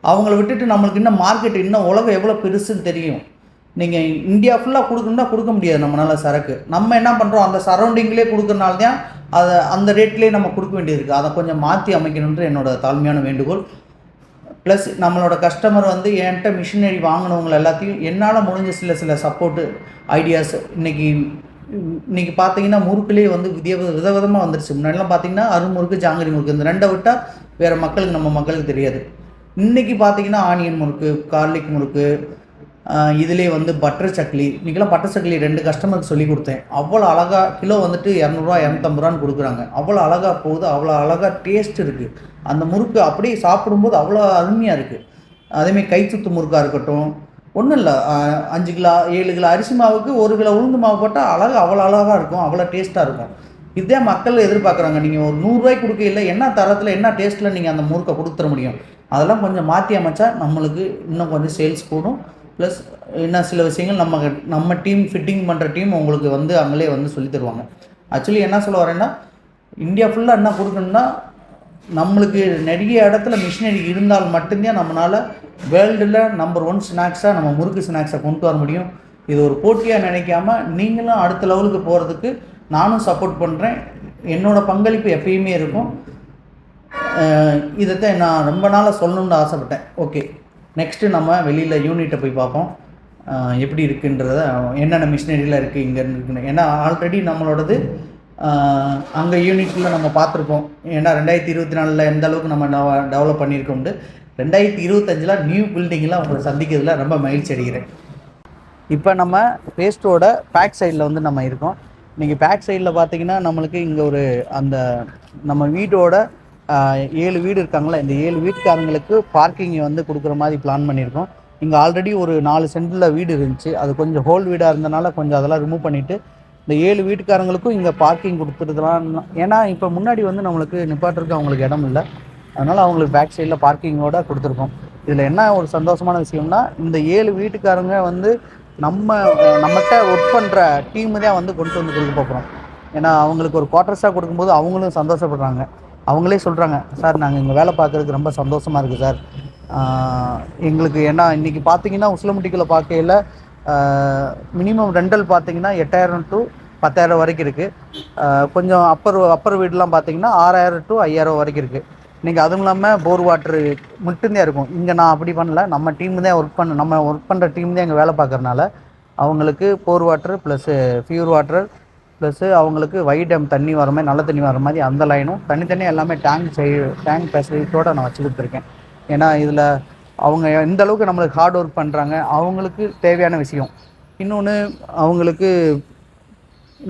அவங்கள விட்டுட்டு நம்மளுக்கு இன்னும் மார்க்கெட், இன்னும் உலகம் எவ்வளோ பெருசுன்னு தெரியும். நீங்கள் இந்தியா ஃபுல்லாக கொடுக்கணுன்னா கொடுக்க முடியாது நம்மளால் சரக்கு. நம்ம என்ன பண்ணுறோம், அந்த சரௌண்டிங்லேயே கொடுக்குறனால தான் அதை அந்த ரேட்லேயே நம்ம கொடுக்க வேண்டியது இருக்குது. அதை கொஞ்சம் மாற்றி அமைக்கணுன்ற என்னோடய தாழ்மையான வேண்டுகோள். ப்ளஸ் நம்மளோட கஸ்டமர் வந்து என்கிட்ட மிஷினரி வாங்கினவங்க எல்லாத்தையும் என்னால் முடிஞ்ச சில சப்போர்ட்டு ஐடியாஸ் இன்றைக்கி பார்த்தீங்கன்னா முறுக்குலேயே வந்து விதவிதமாக வந்துருச்சு. முன்னாடிலாம் பார்த்தீங்கன்னா அருமுறுக்கு, ஜாங்கிரி முறுக்கு, இந்த 2 விட்டால் வேறு மக்களுக்கு நம்ம மக்களுக்கு தெரியாது. இன்றைக்கி பார்த்தீங்கன்னா ஆனியன் முறுக்கு, கார்லிக் முறுக்கு, இதிலே வந்து பட்டர் சக்லி. இன்றைக்கெல்லாம் பட்டர் சக்லி 2 கஸ்டமருக்கு சொல்லி கொடுத்தேன். அவ்வளோ அழகாக கிலோ வந்துட்டு 200 ரூபா 250 ரூபான்னு கொடுக்குறாங்க. அவ்வளோ அழகாக போகுது, அவ்வளோ அழகாக டேஸ்ட் இருக்குது. அந்த முறுக்கு அப்படியே சாப்பிடும்போது அவ்வளோ அருமையாக இருக்குது. அதேமாதிரி கைச்சுத்து முறுக்காக இருக்கட்டும், ஒன்றும் இல்லை, 5 கிலோ 7 கிலோ அரிசி மாவுக்கு 1 கிலோ உளுந்து மாவு போட்டால் அவ்வளோ அழகாக இருக்கும், அவ்வளோ டேஸ்ட்டாக இருக்கும். இதே மக்கள் எதிர்பார்க்குறாங்க. நீங்கள் ஒரு 100 ரூபாய்க்கு கொடுக்கல என்ன தரத்தில் என்ன டேஸ்ட்டில் நீங்கள் அந்த முறுக்கை கொடுத்துட முடியும். அதெல்லாம் கொஞ்சம் மாற்றி அமைச்சா நம்மளுக்கு இன்னும் கொஞ்சம் சேல்ஸ் கூடும். ப்ளஸ் இன்னும் சில விஷயங்கள் நம்ம டீம் ஃபிட்டிங் பண்ணுற டீம் உங்களுக்கு வந்து அவங்களே வந்து சொல்லி தருவாங்க. ஆக்சுவலி என்ன சொல்ல வரேன்னா, இந்தியா ஃபுல்லாக என்ன கொடுக்கணுன்னா நம்மளுக்கு நிறைய இடத்துல மிஷினரி இருந்தால் மட்டும்தான் நம்மளால் வேர்ல்டில் நம்பர் 1 ஸ்நாக்ஸாக நம்ம முறுக்கு ஸ்நாக்ஸை கொண்டு வர முடியும். இது ஒரு போட்டியாக நினைக்காம நீங்களும் அடுத்த லெவலுக்கு போகிறதுக்கு நானும் சப்போர்ட் பண்ணுறேன். என்னோடய பங்களிப்பு எப்பயுமே இருக்கும். இதைத்தான் நான் ரொம்ப நாளாக சொல்லணும்னு ஆசைப்பட்டேன். ஓகே, நெக்ஸ்ட்டு நம்ம வெளியில் யூனிட்டை போய் பார்ப்போம். எப்படி இருக்குன்றத, என்னென்ன மிஷினரிலாம் இருக்குது இங்கே இருக்குன்னு. ஏன்னா ஆல்ரெடி நம்மளோடது அங்கே யூனிட்டில் நம்ம பார்த்துருப்போம். ஏன்னா 2024 எந்த அளவுக்கு நம்ம டெவலப் பண்ணியிருக்கோம்ட்டு 2025 நியூ பில்டிங்லாம் உங்களை சந்திக்கிறதுல ரொம்ப மகிழ்ச்சி அடைகிறேன். இப்போ நம்ம பேஸ்ட்டோட பேக் சைடில் வந்து நம்ம இருக்கோம். இன்றைக்கி பேக் சைடில் பார்த்தீங்கன்னா நம்மளுக்கு இங்கே ஒரு அந்த நம்ம வீட்டோட 7 வீடு இருக்காங்களா, இந்த 7 வீட்டுக்காரங்களுக்கு பார்க்கிங் வந்து கொடுக்குற மாதிரி பிளான் பண்ணியிருக்கோம். இங்கே ஆல்ரெடி ஒரு 4 சென்டில் வீடு இருந்துச்சு, அது கொஞ்சம் ஹோல் வீடாக இருந்தனால கொஞ்சம் அதெல்லாம் ரிமூவ் பண்ணிவிட்டு இந்த 7 வீட்டுக்காரங்களுக்கும் இங்கே பார்க்கிங் கொடுத்துருக்கலாம். ஏன்னா இப்போ முன்னாடி வந்து நம்மளுக்கு நிப்பாட்டுறதுக்கு அவங்களுக்கு இடம் இல்லை, அதனால் அவங்களுக்கு பேக் சைடில் பார்க்கிங்கோட கொடுத்துருக்கோம். இதில் என்ன ஒரு சந்தோஷமான விஷயம்னா, இந்த 7 வீட்டுக்காரங்க வந்து நம்மகிட்ட ஒர்க் பண்ணுற டீமு தான் வந்து கொண்டு வந்து கொடுக்க போகிறோம். ஏன்னா அவங்களுக்கு ஒரு குவார்ட்டர்ஸாக கொடுக்கும்போது அவங்களும் சந்தோஷப்படுறாங்க. அவங்களே சொல்கிறாங்க, சார் நாங்கள் இங்கே வேலை பார்க்குறதுக்கு ரொம்ப சந்தோஷமாக இருக்குது சார் எங்களுக்கு. ஏன்னா இன்றைக்கி பார்த்தீங்கன்னா உசிலம்பட்டிக்குள்ளே பார்க்கையில் மினிமம் ரெண்டல் பார்த்தீங்கன்னா 8000 to 10,000 வரைக்கும் இருக்குது. கொஞ்சம் அப்பர் வீடுலாம் பார்த்தீங்கன்னா 6,000 to 5,000 வரைக்கும் இருக்குது. இன்றைக்கி அதுவும் இல்லாமல் போர் வாட்ரு மட்டும்தான் இருக்கும். இங்கே நான் அப்படி பண்ணல, நம்ம டீம் தான் நம்ம ஒர்க் பண்ணுற டீம் தான் இங்கே வேலை பார்க்குறனால அவங்களுக்கு bore water plus pure water plus அவங்களுக்கு வைடம் தண்ணி வர மாதிரி, நல்ல தண்ணி வர மாதிரி அந்த லைனும் தனித்தனியாக எல்லாமே டேங்க் ஃபெசிலிட்டியோடு நான் வச்சு கொடுத்துருக்கேன். ஏன்னா இதில் அவங்க எந்த அளவுக்கு நம்மளுக்கு ஹார்ட் ஒர்க் பண்ணுறாங்க, அவங்களுக்கு தேவையான விஷயம். இன்னொன்று அவங்களுக்கு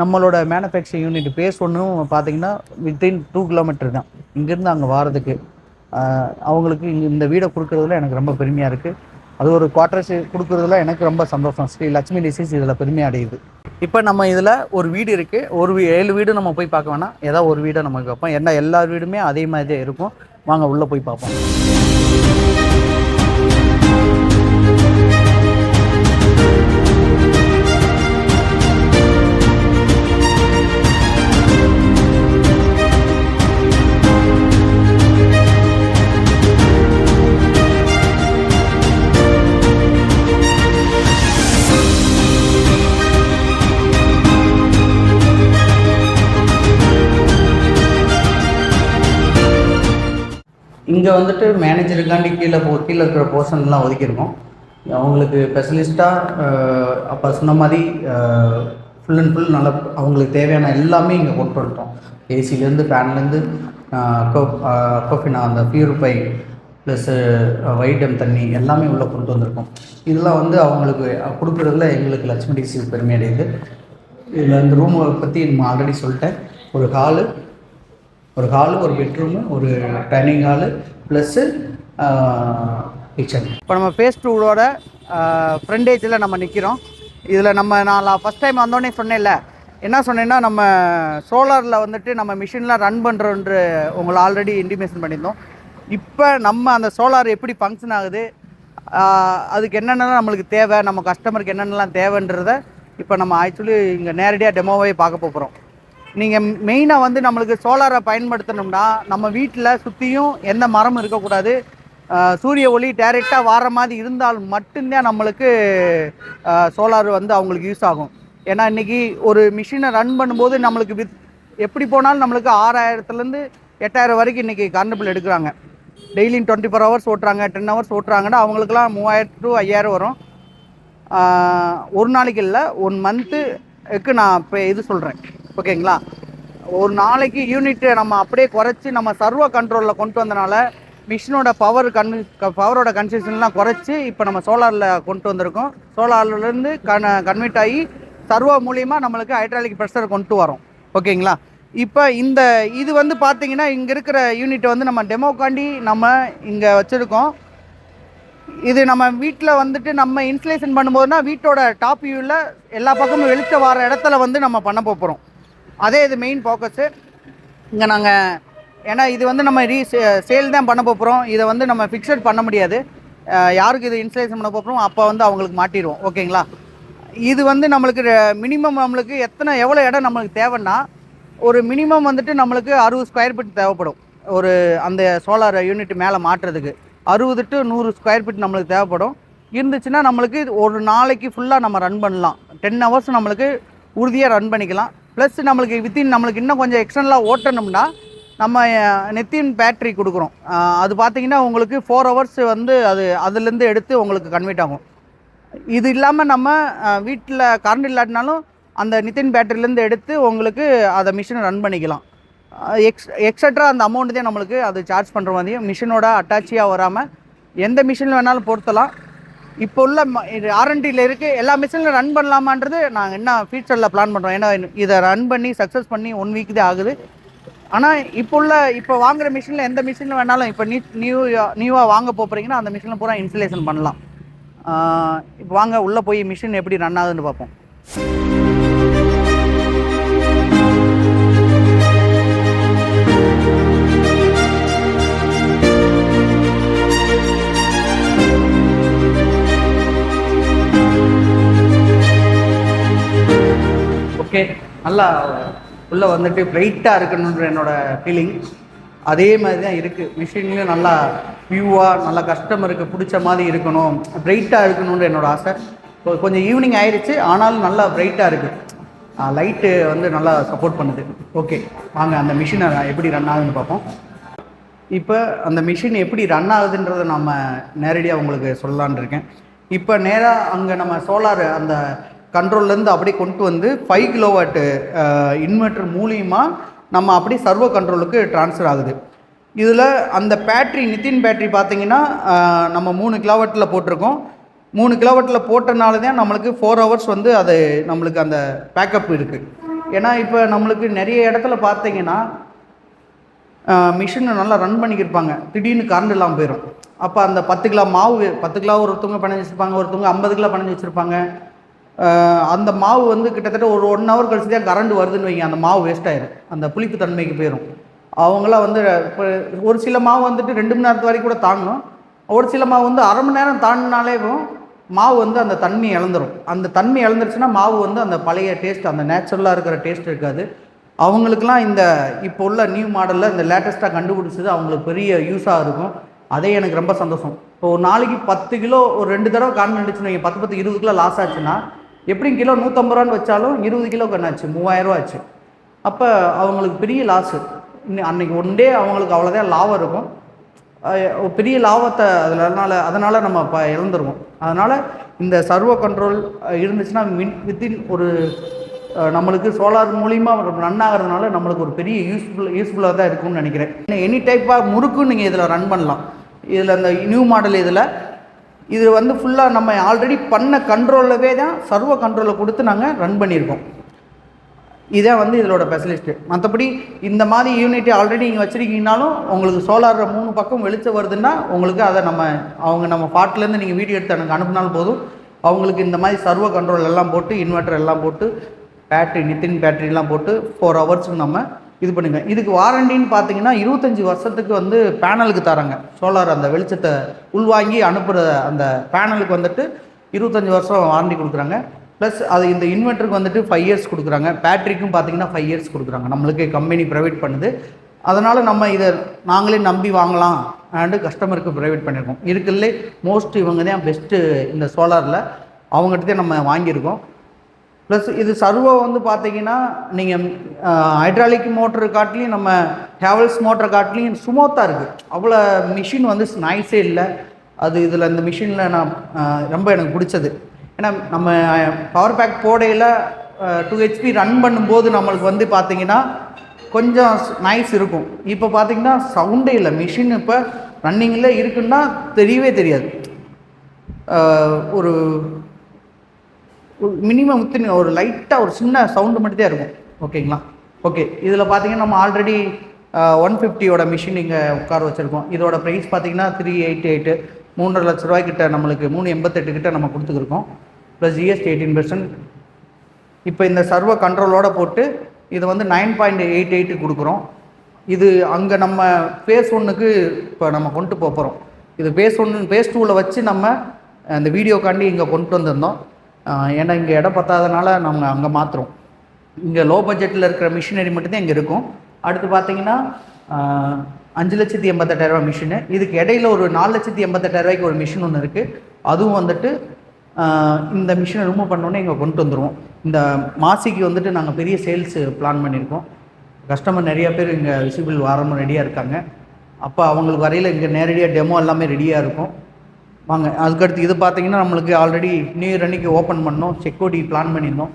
நம்மளோட மேனுஃபேக்சரிங் யூனிட் பேஸ் ஒன்றும் பார்த்திங்கன்னா வித்தின் 2 கிலோமீட்டர் தான் இங்கேருந்து அங்கே வாரதுக்கு. அவங்களுக்கு இந்த வீடை கொடுக்குறதுல எனக்கு ரொம்ப பெருமையாக இருக்குது. அது ஒரு குவார்ட்டர்ஸ் கொடுக்குறதுல எனக்கு ரொம்ப சந்தோஷம். ஸ்ரீ லட்சுமி டிசைன்ஸ் இதில் பெருமையாக அடையுது. இப்போ நம்ம இதில் ஒரு வீடு இருக்குது, 7 வீடு நம்ம போய் பார்க்க வேணாம், ஏதாவது ஒரு வீடை நமக்கு பார்ப்போம். ஏன்னா எல்லா வீடுமே அதே மாதிரி தான் இருக்கும். வாங்க உள்ளே போய் பார்ப்போம். இங்கே வந்துட்டு மேனேஜருக்காண்டி கீழே இருக்கிற போர்ஷன்லாம் ஒதுக்கியிருக்கோம். அவங்களுக்கு ஸ்பெஷலிஸ்ட்டாக அப்போ சொன்ன மாதிரி ஃபுல் அண்ட் ஃபுல் நல்லா அவங்களுக்கு தேவையான எல்லாமே இங்கே கொண்டு வந்துட்டோம். ஏசிலேருந்து ஃபேன்லேருந்து அக்கோஃபினா அந்த பியூரிஃபை ப்ளஸ்ஸு வைடம் தண்ணி எல்லாமே உள்ளே கொண்டு வந்திருக்கோம். இதெல்லாம் வந்து அவங்களுக்கு கொடுக்குறதுல எங்களுக்கு லட்சுமி டிசி பெருமை அடையுது. இதில் இந்த ரூமை பற்றி நம்ம ஆல்ரெடி சொல்லிட்டேன். ஒரு ஹாலு, ஒரு பெட்ரூமு, ஒரு டைனிங் ஹாலு ப்ளஸ்ஸு கிச்சன். இப்போ நம்ம ஃபேஸ் 2ஓட ஃப்ரண்டேஜில் நம்ம நிற்கிறோம். இதில் நான் ஃபஸ்ட் டைம் வந்தோடனே சொன்னேன்ல, என்ன சொன்னேன்னா நம்ம சோலாரில் வந்துட்டு நம்ம மிஷின்லாம் ரன் பண்ணுறோன்ற உங்களை ஆல்ரெடி இன்டிமேஷன் பண்ணியிருந்தோம். இப்போ நம்ம அந்த சோலார் எப்படி ஃபங்க்ஷன் ஆகுது, அதுக்கு என்னென்னலாம் நம்மளுக்கு தேவை, நம்ம கஸ்டமருக்கு என்னென்னலாம் தேவைன்றதை இப்போ நம்ம ஆக்சுவலி இங்கே நேரடியாக டெமோவே பார்க்க போகிறோம். நீங்கள் மெயினாக வந்து நம்மளுக்கு சோலாரை பயன்படுத்தணும்னா நம்ம வீட்டில் சுற்றியும் எந்த மரமும் இருக்கக்கூடாது, சூரிய ஒளி டைரெக்டாக வர மாதிரி இருந்தால் மட்டும்தான் நம்மளுக்கு சோலார் வந்து அவங்களுக்கு யூஸ் ஆகும். ஏன்னா இன்றைக்கி ஒரு மிஷினை ரன் பண்ணும்போது நம்மளுக்கு எப்படி போனாலும் நம்மளுக்கு 6,000லேருந்து 8,000 வரைக்கும் இன்றைக்கி கரண்ட் பில் எடுக்கிறாங்க. டெய்லியும் 24 ஹவர்ஸ் ஓட்டுறாங்க, 10 ஹவர்ஸ் ஓட்டுறாங்கன்னா அவங்களுக்குலாம் 3,000 to 5,000 வரும். ஒரு நாளைக்கு இல்லை, 1 மந்த்துக்கு நான் இப்போ இது சொல்கிறேன், ஓகேங்களா. ஒரு நாளைக்கு யூனிட்டு நம்ம அப்படியே குறைச்சி நம்ம சர்வோ கண்ட்ரோலில் கொண்டு வந்தனால மிஷினோட பவரோட கன்சூஷன்லாம் குறைச்சி இப்போ நம்ம சோலாரில் கொண்டு வந்திருக்கோம். சோலார்லேருந்து கன்வெர்ட் ஆகி சர்வோ மூலியமாக நம்மளுக்கு ஹைட்ராலிக் ப்ரெஷர் கொண்டு வரோம், ஓகேங்களா. இப்போ இது வந்து பார்த்தீங்கன்னா இங்கே இருக்கிற யூனிட்டை வந்து நம்ம டெமோக்காண்டி நம்ம இங்கே வச்சுருக்கோம். இது நம்ம வீட்டில் வந்துட்டு நம்ம இன்ஸ்டலேஷன் பண்ணும்போதுனா வீட்டோட டாப் வியூவில் எல்லா பக்கமும் வெளிச்சம் வர இடத்துல வந்து நம்ம பண்ண போகிறோம். அதே இது மெயின் ஃபோக்கஸு இங்கே நாங்கள். ஏன்னா இது வந்து நம்ம சேல் தான் பண்ண போகிறோம். இதை வந்து நம்ம ஃபிக்ஸட் பண்ண முடியாது. யாருக்கு இது இன்ஸ்டலேஷன் பண்ண போகிறோம் அப்போ வந்து அவங்களுக்கு மாட்டிடுவோம், ஓகேங்களா. இது வந்து நம்மளுக்கு மினிமம் நம்மளுக்கு எவ்வளோ இடம் நம்மளுக்கு தேவைன்னா ஒரு மினிமம் வந்துட்டு நம்மளுக்கு 60 ஸ்கொயர் ஃபீட் தேவைப்படும். ஒரு அந்த சோலார் யூனிட் மேலே மாட்டுறதுக்கு 60 to 100 ஸ்கொயர் ஃபீட் நம்மளுக்கு தேவைப்படும். இருந்துச்சுன்னா நம்மளுக்கு ஒரு நாளைக்கு ஃபுல்லாக நம்ம ரன் பண்ணலாம். 10 ஹவர்ஸ் நம்மளுக்கு உறுதியாக ரன் பண்ணிக்கலாம். ப்ளஸ் நம்மளுக்கு நம்மளுக்கு இன்னும் கொஞ்சம் எக்ஸ்டர்னலாக ஓட்டணும்னா நம்ம நெத்தின் பேட்ரி கொடுக்குறோம். அது பார்த்திங்கன்னா உங்களுக்கு 4 ஹவர்ஸ் வந்து அதுலேருந்து எடுத்து உங்களுக்கு கன்வெர்ட் ஆகும். இது இல்லாமல் நம்ம வீட்டில் கரண்ட் இல்லாட்டினாலும் அந்த நித்தின் பேட்டரியிலேருந்து எடுத்து உங்களுக்கு அதை மிஷினை ரன் பண்ணிக்கலாம். எக்ஸட்ரா அந்த அமௌண்ட் தான் நம்மளுக்கு அது சார்ஜ் பண்ணுற மாதிரியும் மிஷினோட அட்டாச்சியாக வராமல் எந்த மிஷினில் வேணாலும் பொருத்தலாம். இப்போ உள்ள வாரண்டியில் இருக்குது. எல்லா மிஷினில் ரன் பண்ணலாமான்றது நாங்கள் என்ன ஃபியூச்சரில் பிளான் பண்ணுறோம். ஏன்னா இதை ரன் பண்ணி சக்ஸஸ் பண்ணி 1 வீக் தான் ஆகுது. ஆனால் இப்போ வாங்குகிற மிஷினில் எந்த மிஷினில் வேணாலும் இப்போ நியூவாக வாங்க போகிறீங்கன்னா அந்த மிஷினில் பூரா இன்ஸ்டலேஷன் பண்ணலாம். இப்போ வாங்க உள்ளே போய் மிஷின் எப்படி ரன் ஆகுதுன்னு பார்ப்போம். ஓகே, நல்லா உள்ளே வந்துட்டு பிரைட்டாக இருக்கணுன்ற என்னோடய ஃபீலிங் அதே மாதிரி தான் இருக்குது. மிஷின்லேயும் நல்லா வியூவாக நல்லா கஸ்டமருக்கு பிடிச்ச மாதிரி இருக்கணும், பிரைட்டாக இருக்கணுன்ற என்னோடய ஆசை. கொஞ்சம் ஈவினிங் ஆயிடுச்சு, ஆனாலும் நல்லா பிரைட்டாக இருக்குது. லைட்டு வந்து நல்லா சப்போர்ட் பண்ணுது. ஓகே, வாங்க அந்த மிஷினை எப்படி ரன் ஆகுதுன்னு பார்ப்போம். இப்போ அந்த மிஷின் எப்படி ரன் ஆகுதுன்றதை நம்ம நேரடியாக உங்களுக்கு சொல்லலான் இருக்கேன். இப்போ நேராக அங்கே நம்ம சோலார் அந்த கண்ட்ரோல்லேருந்து அப்படியே கொண்டு வந்து 5 கிலோவாட்டு இன்வெர்ட்டர் மூலியமாக நம்ம அப்படியே சர்வோ கண்ட்ரோலுக்கு ட்ரான்ஸ்ஃபர் ஆகுது. இதில் அந்த பேட்ரி நித்தின் பேட்ரி பார்த்திங்கன்னா நம்ம 3 கிலோவாட்டில் போட்டிருக்கோம். 3 கிலோவாட்டில் போட்டனால தான் நம்மளுக்கு 4 ஹவர்ஸ் வந்து அது நம்மளுக்கு அந்த பேக்கப் இருக்குது. ஏன்னா இப்போ நம்மளுக்கு நிறைய இடத்துல பார்த்திங்கன்னா மிஷினை நல்லா ரன் பண்ணிக்கிருப்பாங்க, திடீர்னு கரண்ட் இல்லாமல் போயிடும். அப்போ அந்த 10 கிலோ மாவு 10 கிலோ ஒருத்தவங்க பணஞ்சு வச்சுருப்பாங்க, ஒருத்தவங்க 50 கிலோ பணஞ்சு வச்சுருப்பாங்க. அந்த மாவு வந்து கிட்டத்தட்ட ஒரு 1 ஹவர் கழிச்சு தான் கரண்ட் வருதுன்னு வைங்க, அந்த மாவு வேஸ்ட் ஆயிடும், அந்த புளிப்பு தன்மைக்கு போயிடும். அவங்களாம் வந்து இப்போ ஒரு சில மாவு வந்துட்டு 2 மணி நேரத்து வரைக்கும் கூட தாங்கணும். ஒரு சில மாவு வந்து அரை மணி நேரம் தாண்டினாலே மாவு வந்து அந்த தன்மை இழந்துடும். அந்த தன்மை இழந்துருச்சுன்னா மாவு வந்து அந்த பழைய டேஸ்ட், அந்த நேச்சுரலாக இருக்கிற டேஸ்ட் இருக்காது. அவங்களுக்குலாம் இந்த இப்போ உள்ள நியூ மாடலில் இந்த லேட்டஸ்ட்டாக கண்டுபிடிச்சது அவங்களுக்கு பெரிய யூஸாக இருக்கும். அதே எனக்கு ரொம்ப சந்தோஷம். இப்போ ஒரு நாளைக்கு 10 கிலோ ஒரு 2 தடவை கரண்ட் அடிச்சுன்னு 10 20 கிலோ லாஸ் ஆச்சுன்னா எப்படியும் கிலோ 150 ரூபான்னு வச்சாலும் 20 கிலோ கண்ணாச்சு 3000 ரூபா ஆச்சு. அப்போ அவங்களுக்கு பெரிய லாஸு. அன்றைக்கி ஒன் டே அவங்களுக்கு அவ்வளோதான் லாபம் இருக்கும், பெரிய லாபத்தை அதனால் நம்ம இழந்துருவோம். அதனால் இந்த சர்வோ கண்ட்ரோல் இருந்துச்சுன்னா வித்தின் ஒரு நம்மளுக்கு சோலார் மூலிமா ரன் ஆகிறதுனால நம்மளுக்கு ஒரு பெரிய யூஸ்ஃபுல்லாக தான் இருக்கும்னு நினைக்கிறேன். எனி டைப்பாக முறுக்கும் நீங்கள் இதில் ரன் பண்ணலாம். இதில் அந்த நியூ மாடல் இது வந்து ஃபுல்லாக நம்ம ஆல்ரெடி பண்ண கண்ட்ரோலவே தான் சர்வோ கண்ட்ரோலை கொடுத்து நாங்கள் ரன் பண்ணியிருக்கோம். இதான் வந்து இதோட ஸ்பெஷலிஸ்ட்டு. மற்றபடி இந்த மாதிரி யூனிட் ஆல்ரெடி நீங்கள் வச்சுருக்கீங்கனாலும் உங்களுக்கு சோலார் 3 பக்கம் வெளிச்சம் வருதுன்னா உங்களுக்கு அதை நம்ம பாட்டிலேருந்து நீங்கள் வீடியோ எடுத்து எனக்கு அனுப்பினாலும் போதும். அவங்களுக்கு இந்த மாதிரி சர்வோ கண்ட்ரோல் எல்லாம் போட்டு இன்வெர்ட்டர் எல்லாம் போட்டு பேட்ரி நித்தின் பேட்டரிலாம் போட்டு 4 ஹவர்ஸுக்கு நம்ம இது பண்ணுங்க. இதுக்கு வாரண்டின்னு பார்த்தீங்கன்னா 25 வருஷத்துக்கு வந்து பேனலுக்கு தராங்க. சோலார் அந்த வெளிச்சத்தை உள்வாங்கி அனுப்புகிற அந்த பேனலுக்கு வந்துட்டு 25 வருஷம் வாரண்டி கொடுக்குறாங்க. ப்ளஸ் அது இந்த இன்வெர்ட்டருக்கு வந்துட்டு 5 இயர்ஸ் கொடுக்குறாங்க. பேட்ரிக்கும் பார்த்தீங்கன்னா 5 இயர்ஸ் கொடுக்குறாங்க. நம்மளுக்கு கம்பெனி ப்ரொவைட் பண்ணுது. அதனால் நம்ம இதை நாங்களே நம்பி வாங்கலாம் அண்டு கஸ்டமருக்கு ப்ரொவைட் பண்ணியிருக்கோம். இருக்குல்லே மோஸ்ட் இவங்க தான் பெஸ்ட்டு இந்த சோலாரில், அவங்ககிட்ட நம்ம வாங்கியிருக்கோம். ப்ளஸ் இது சர்வோ வந்து பார்த்தீங்கன்னா நீங்கள் ஹைட்ராலிக் மோட்டரு காட்டிலையும் நம்ம ஹேவல்ஸ் மோட்டரை காட்டிலையும் ஸ்மூத்தாக இருக்குது. அவ்வளோ மிஷின் வந்து நாய்ஸே இல்லை. அது இதில் இந்த மிஷினில் நான் ரொம்ப எனக்கு பிடிச்சது. ஏன்னா நம்ம பவர் பேக் போடையில் 2 HP ரன் பண்ணும்போது நம்மளுக்கு வந்து பார்த்திங்கன்னா கொஞ்சம் நாய்ஸ் இருக்கும். இப்போ பார்த்திங்கன்னா சவுண்டே இல்லை. மிஷின் இப்போ ரன்னிங்கில் இருக்குன்னா தெரியவே தெரியாது. ஒரு மினிமம் ஒரு லைட்டாக ஒரு சின்ன சவுண்டு மட்டும் தான் இருக்கும். ஓகேங்களா? ஓகே, இதில் பார்த்தீங்கன்னா நம்ம ஆல்ரெடி 150யோட மிஷின் இங்கே உட்கார வச்சுருக்கோம். இதோட ப்ரைஸ் பார்த்தீங்கன்னா 388 3.5 லட்ச ரூபாய்க்கிட்ட நம்மளுக்கு 388 கிட்ட நம்ம கொடுத்துருக்கோம். Plus GST 18%. இப்போ இந்த சர்வோ கண்ட்ரோலோடு போட்டு இதை வந்து 9.88 கொடுக்குறோம். இது அங்கே நம்ம ஃபேஸ் 1க்கு இப்போ நம்ம கொண்டு போகிறோம். இது ஃபேஸ் 2வில் வச்சு நம்ம அந்த வீடியோக்காண்டி இங்கே கொண்டு வந்திருந்தோம். ஏன்னா இங்கே இடம் பத்தாதனால நம்ம அங்கே மாற்றுறோம். இங்கே லோ பட்ஜெட்டில் இருக்கிற மிஷினரி மட்டும்தான் இங்கே இருக்கும். அடுத்து பார்த்தீங்கன்னா 5,88,000 மிஷினு. இதுக்கு இடையில ஒரு 4,88,000 ஒரு மிஷின் ஒன்று இருக்குது. அதுவும் வந்துட்டு இந்த மிஷினை ரிமூவ் பண்ணோன்னே இங்கே கொண்டு வந்துடுவோம். இந்த மாசிக்கு வந்துட்டு நாங்கள் பெரிய சேல்ஸு பிளான் பண்ணியிருக்கோம். கஸ்டமர் நிறையா பேர் இங்கே விசிபிள் வாரமும் ரெடியாக இருக்காங்க. அப்போ அவங்களுக்கு வரையில் இங்கே நேரடியாக டெமோ எல்லாமே ரெடியாக இருக்கும். வாங்க. அதுக்கடுத்து இது பார்த்தீங்கன்னா நம்மளுக்கு ஆல்ரெடி நியூ இயர் அன்றைக்கி ஓப்பன் பண்ணோம், செக்கோடி பிளான் பண்ணியிருந்தோம்.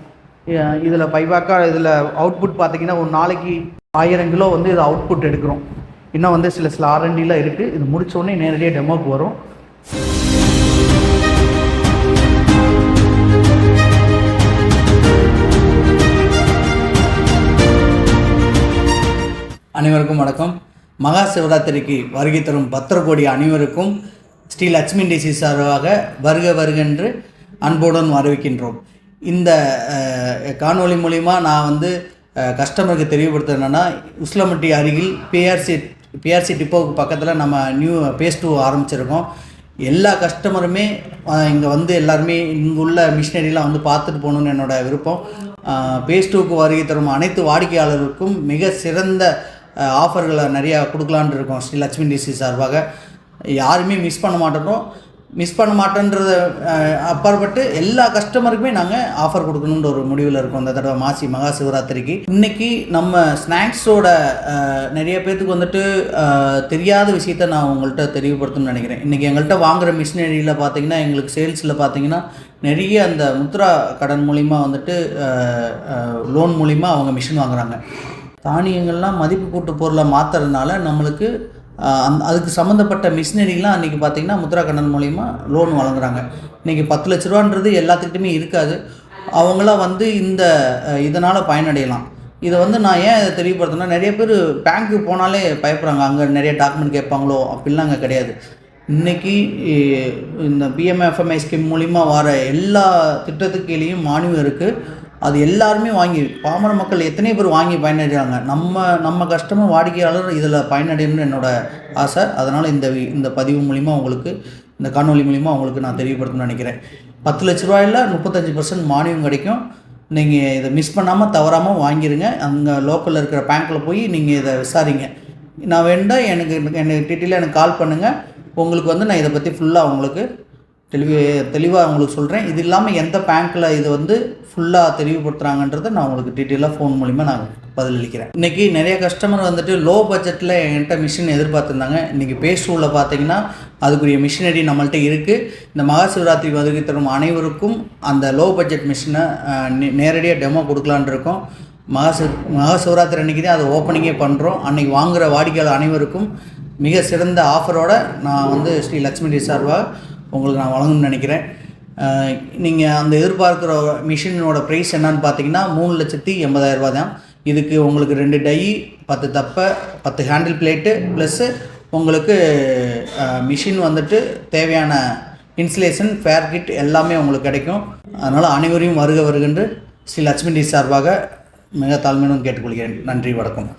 இதில் பைபாக்காக இதில் அவுட்புட் பார்த்தீங்கன்னா ஒரு நாளைக்கு 1000 கிலோ வந்து இது அவுட்புட் எடுக்கிறோம். இன்னும் வந்து சில ஆர்என்டிலாம் இருக்குது. இது முடித்தோடனே நேரடியாக டெமோக்கு வரும். அனைவருக்கும் வணக்கம். மகா சிவராத்திரிக்கு வருகை தரும் பத்திரகோடி அனைவருக்கும் ஸ்ரீ லட்சுமி டிசி சார்பாக வருக வருகென்று அன்புடன் வரவேற்கின்றோம். இந்த காணொளி மூலிமா நான் வந்து கஸ்டமருக்கு தெரியப்படுத்த என்னென்னா, உஸ்லமட்டி அருகில் பிஆர்சி டிப்போவுக்கு பக்கத்தில் நம்ம நியூ பேஸ் 2 ஆரம்பிச்சிருக்கோம். எல்லா கஸ்டமருமே இங்கே வந்து எல்லாருமே இங்கே உள்ள மிஷினரிலாம் வந்து பார்த்துட்டு போகணுன்னு என்னோடய விருப்பம். பேஸ் 2க்கு வருகை தரும் அனைத்து வாடிக்கையாளருக்கும் மிக சிறந்த ஆஃபர்களை நிறையா கொடுக்கலான் இருக்கோம். ஸ்ரீ லட்சுமி டிசி சார்பாக யாருமே மிஸ் பண்ண மாட்டேன்றத அப்பாற்பட்டு எல்லா கஸ்டமருக்குமே நாங்கள் ஆஃபர் கொடுக்கணுன்ற ஒரு முடிவில் இருக்கோம். இந்த தடவை மாசி மகா சிவராத்திரிக்கு இன்றைக்கி நம்ம ஸ்நாக்ஸோட நிறைய பேர்த்துக்கு வந்துட்டு தெரியாத விஷயத்த நான் உங்கள்கிட்ட தெளிவுபடுத்தணும்னு நினைக்கிறேன். இன்றைக்கி எங்கள்கிட்ட வாங்குகிற மிஷினரியில் பார்த்தீங்கன்னா, எங்களுக்கு சேல்ஸில் பார்த்தீங்கன்னா நிறைய அந்த முத்ரா கடன் மூலிமா வந்துட்டு லோன் மூலிமா அவங்க மிஷின் வாங்குகிறாங்க. தானியங்கள்லாம் மதிப்பு கூட்டு பொருளை மாற்றுறதுனால நம்மளுக்கு அதுக்கு சம்மந்தப்பட்ட மிஷினரிலாம் அன்றைக்கி பார்த்திங்கன்னா முத்ரா கடன் மூலிமா லோன் வழங்குறாங்க. இன்றைக்கி 10 லட்ச ரூபான்றது எல்லாத்துக்கிட்டையுமே இருக்காது. அவங்களாம் வந்து இதனால் பயனடையலாம். இதை வந்து நான் ஏன் இதை தெளிவுபடுத்தினா, நிறைய பேர் பேங்க்கு போனாலே பயப்படுறாங்க, அங்கே நிறைய டாக்குமெண்ட் கேட்பாங்களோ, அப்படிலாம் அங்கே கிடையாது. இன்றைக்கி இந்த பிஎம்எஃப்எம்ஐ ஸ்கீம் மூலிமா வர எல்லா திட்டத்துக்கு கீழேயும் மானியம் இருக்குது. அது எல்லாருமே வாங்கி பாமர மக்கள் எத்தனை பேர் வாங்கி பயனடைகிறாங்க. நம்ம கஸ்டமர் வாடிக்கையாளர் இதில் பயனடையணும்னு என்னோடய ஆசை. அதனால் இந்த பதிவு மூலிமா உங்களுக்கு, இந்த காணொலி மூலிமா உங்களுக்கு நான் தெரியப்படுத்தணும்னு நினைக்கிறேன். 10 லட்ச ரூபாயில் 35% மானியம் கிடைக்கும். நீங்கள் இதை மிஸ் பண்ணாமல் தவறாமல் வாங்கிடுங்க. அங்கே லோக்கலில் இருக்கிற பேங்க்கில் போய் நீங்கள் இதை விசாரிங்க. நான் வேண்டாம் எனக்கு டீட்டெயிலாக எனக்கு கால் பண்ணுங்கள். உங்களுக்கு வந்து நான் இதை பற்றி ஃபுல்லாக உங்களுக்கு தெளிவாக உங்களுக்கு சொல்கிறேன். இது இல்லாமல் எந்த பேங்க்கில் இது வந்து ஃபுல்லாக தெளிவுபடுத்துகிறாங்கன்றதை நான் உங்களுக்கு டீட்டெயிலாக ஃபோன் மூலிமா நான் பதிலளிக்கிறேன். இன்றைக்கி நிறைய கஸ்டமர் வந்துட்டு லோ பட்ஜெட்டில் என்கிட்ட மிஷின் எதிர்பார்த்துருந்தாங்க. இன்றைக்கி பேஸ் 2வில் பார்த்தீங்கன்னா அதுக்குரிய மிஷினரி நம்மள்கிட்ட இருக்குது. இந்த மகா சிவராத்திரி வருகை தரும் அனைவருக்கும் அந்த லோ பட்ஜெட் மிஷினை நேரடியாக டெமோ கொடுக்கலான் இருக்கோம். மகா சிவராத்திரி அன்றைக்கி தான் அதை ஓப்பனிங்கே பண்ணுறோம். அன்றைக்கி வாங்குகிற வாடிக்கையாளர் அனைவருக்கும் மிக சிறந்த ஆஃபரோடு நான் வந்து ஸ்ரீ லட்சுமி டிசி சார்பாக உங்களுக்கு நான் வழங்கணும்னு நினைக்கிறேன். நீங்கள் அந்த எதிர்பார்க்குற மிஷினோட ப்ரைஸ் என்னன்னு பார்த்தீங்கன்னா 3,80,000 ரூபா தான். இதுக்கு உங்களுக்கு 2 டை, 10 தப்பை, 10 ஹேண்டில் பிளேட்டு ப்ளஸ்ஸு உங்களுக்கு மிஷின் வந்துட்டு தேவையான இன்சுலேஷன் ஃபேர் கிட் எல்லாமே உங்களுக்கு கிடைக்கும். அதனால் அனைவரையும் வருகென்று ஸ்ரீ லட்சுமி டிசி சார்பாக மிக தாழ்மையுடன் கேட்டுக்கொள்கிறேன். நன்றி, வணக்கம்.